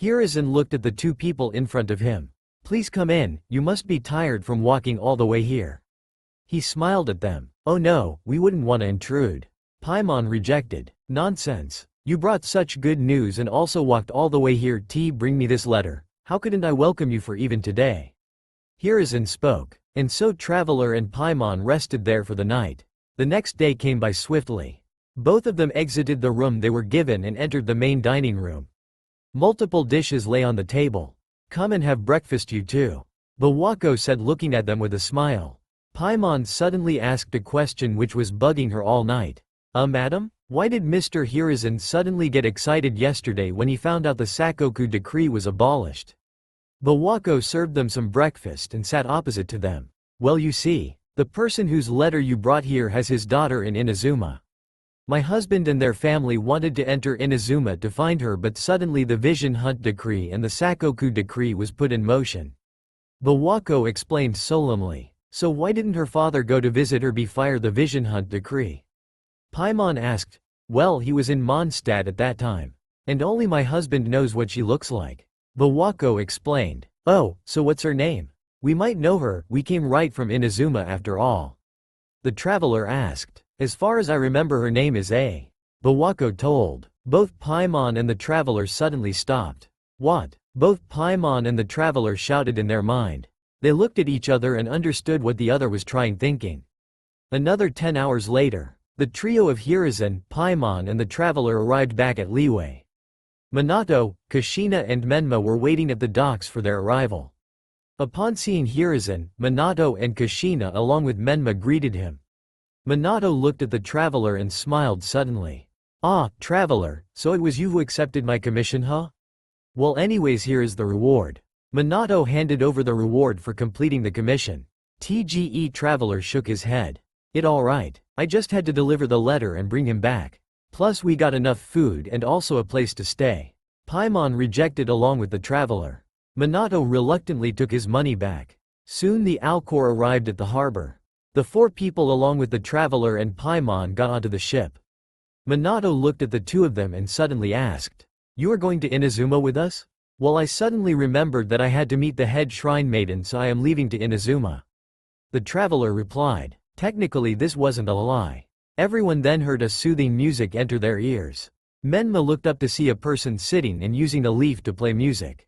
Hiruzen looked at the 2 people in front of him. Please come in, you must be tired from walking all the way here. He smiled at them. Oh no, we wouldn't want to intrude. Paimon rejected. Nonsense. You brought such good news and also walked all the way here to bring me this letter. How couldn't I welcome you for even today? Hiruzen spoke. And so Traveler and Paimon rested there for the night. The next day came by swiftly. Both of them exited the room they were given and entered the main dining room. Multiple dishes lay on the table. Come and have breakfast you too. Bawako said looking at them with a smile. Paimon suddenly asked a question which was bugging her all night. Madam? Why did Mr. Hiruzen suddenly get excited yesterday when he found out the Sakoku Decree was abolished? Bawako served them some breakfast and sat opposite to them. Well you see, the person whose letter you brought here has his daughter in Inazuma. My husband and their family wanted to enter Inazuma to find her but suddenly the Vision Hunt Decree and the Sakoku Decree was put in motion. Bawako explained solemnly. So why didn't her father go to visit her before the Vision Hunt Decree? Paimon asked. Well, he was in Mondstadt at that time. And only my husband knows what she looks like. Bawako explained. Oh, so what's her name? We might know her, we came right from Inazuma after all. The traveler asked. As far as I remember her name is A. Bawako told. Both Paimon and the traveler suddenly stopped. What? Both Paimon and the traveler shouted in their mind. They looked at each other and understood what the other was thinking. Another 10 hours later, the trio of Hiruzen, Paimon and the traveler arrived back at Liyue. Minato, Kushina and Menma were waiting at the docks for their arrival. Upon seeing Hiruzen, Minato and Kushina along with Menma greeted him. Minato looked at the traveler and smiled suddenly. "Ah, traveler, so it was you who accepted my commission, huh? Well, anyways, here is the reward." Minato handed over the reward for completing the commission. TGE traveler shook his head. "It alright, I just had to deliver the letter and bring him back. Plus we got enough food and also a place to stay." Paimon rejected along with the traveler. Minato reluctantly took his money back. Soon the Alcor arrived at the harbor. The 4 people along with the traveler and Paimon got onto the ship. Minato looked at the 2 of them and suddenly asked, "You are going to Inazuma with us?" "Well, I suddenly remembered that I had to meet the head shrine maiden, so I am leaving to Inazuma," the traveler replied. Technically this wasn't a lie. Everyone then heard a soothing music enter their ears. Menma looked up to see a person sitting and using a leaf to play music.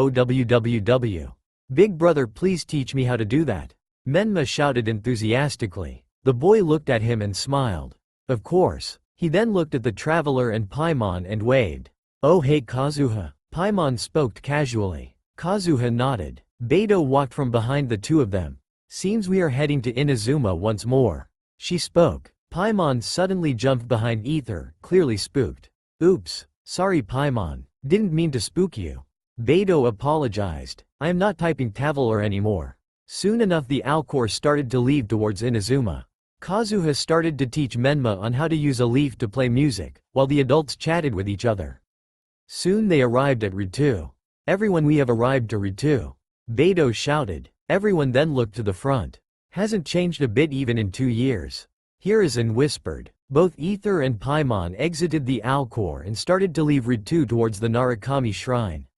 "WOOOOWWW. Big brother, please teach me how to do that," Menma shouted enthusiastically. The boy looked at him and smiled. "Of course." He then looked at the traveler and Paimon and waved. "Oh hey Kazuha." Paimon spoke casually. Kazuha nodded. Beidou walked from behind the 2 of them. "Seems we are heading to Inazuma once more," she spoke. Paimon suddenly jumped behind Ether, clearly spooked. "Oops, sorry Paimon, didn't mean to spook you." Beidou apologized. "I am not typing Traveler anymore." Soon enough the Alcor started to leave towards Inazuma. Kazuha started to teach Menma on how to use a leaf to play music, while the adults chatted with each other. Soon they arrived at Ritu. "Everyone, we have arrived to Ritu," Beidou shouted. Everyone then looked to the front. "Hasn't changed a bit even in 2 years." Hiruzen whispered. Both Ether and Paimon exited the Alcor and started to leave Ritu towards the Narukami shrine.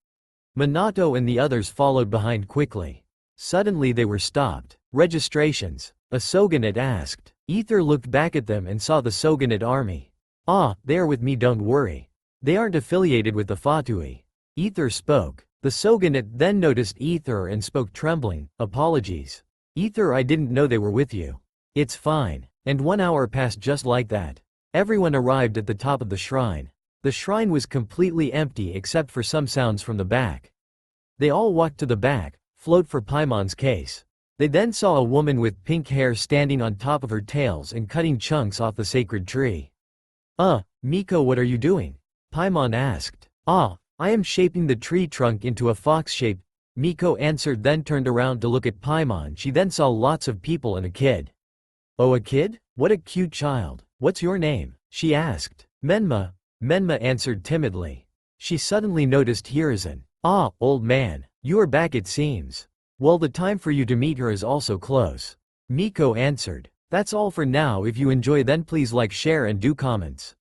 Minato and the others followed behind quickly. Suddenly they were stopped. "Registrations?" a Shogunate asked. Ether looked back at them and saw the Shogunate army. "Ah, they are with me, don't worry. They aren't affiliated with the Fatui." Ether spoke. The Shogunate then noticed Ether and spoke trembling. "Apologies. Ether, I didn't know they were with you." "It's fine." And 1 hour passed just like that. Everyone arrived at the top of the shrine. The shrine was completely empty except for some sounds from the back. They all walked to the back, float for Paimon's case. They then saw a woman with pink hair standing on top of her tails and cutting chunks off the sacred tree. Miko, what are you doing?" Paimon asked. I am shaping the tree trunk into a fox shape," Miko answered, then turned around to look at Paimon. She then saw lots of people and a kid. "Oh, a kid? What a cute child. What's your name?" she asked. Menma answered timidly. She suddenly noticed Hiruzen. Old man, you are back it seems. Well, the time for you to meet her is also close," Miko answered. That's all for now. If you enjoy, then please like, share and do comments.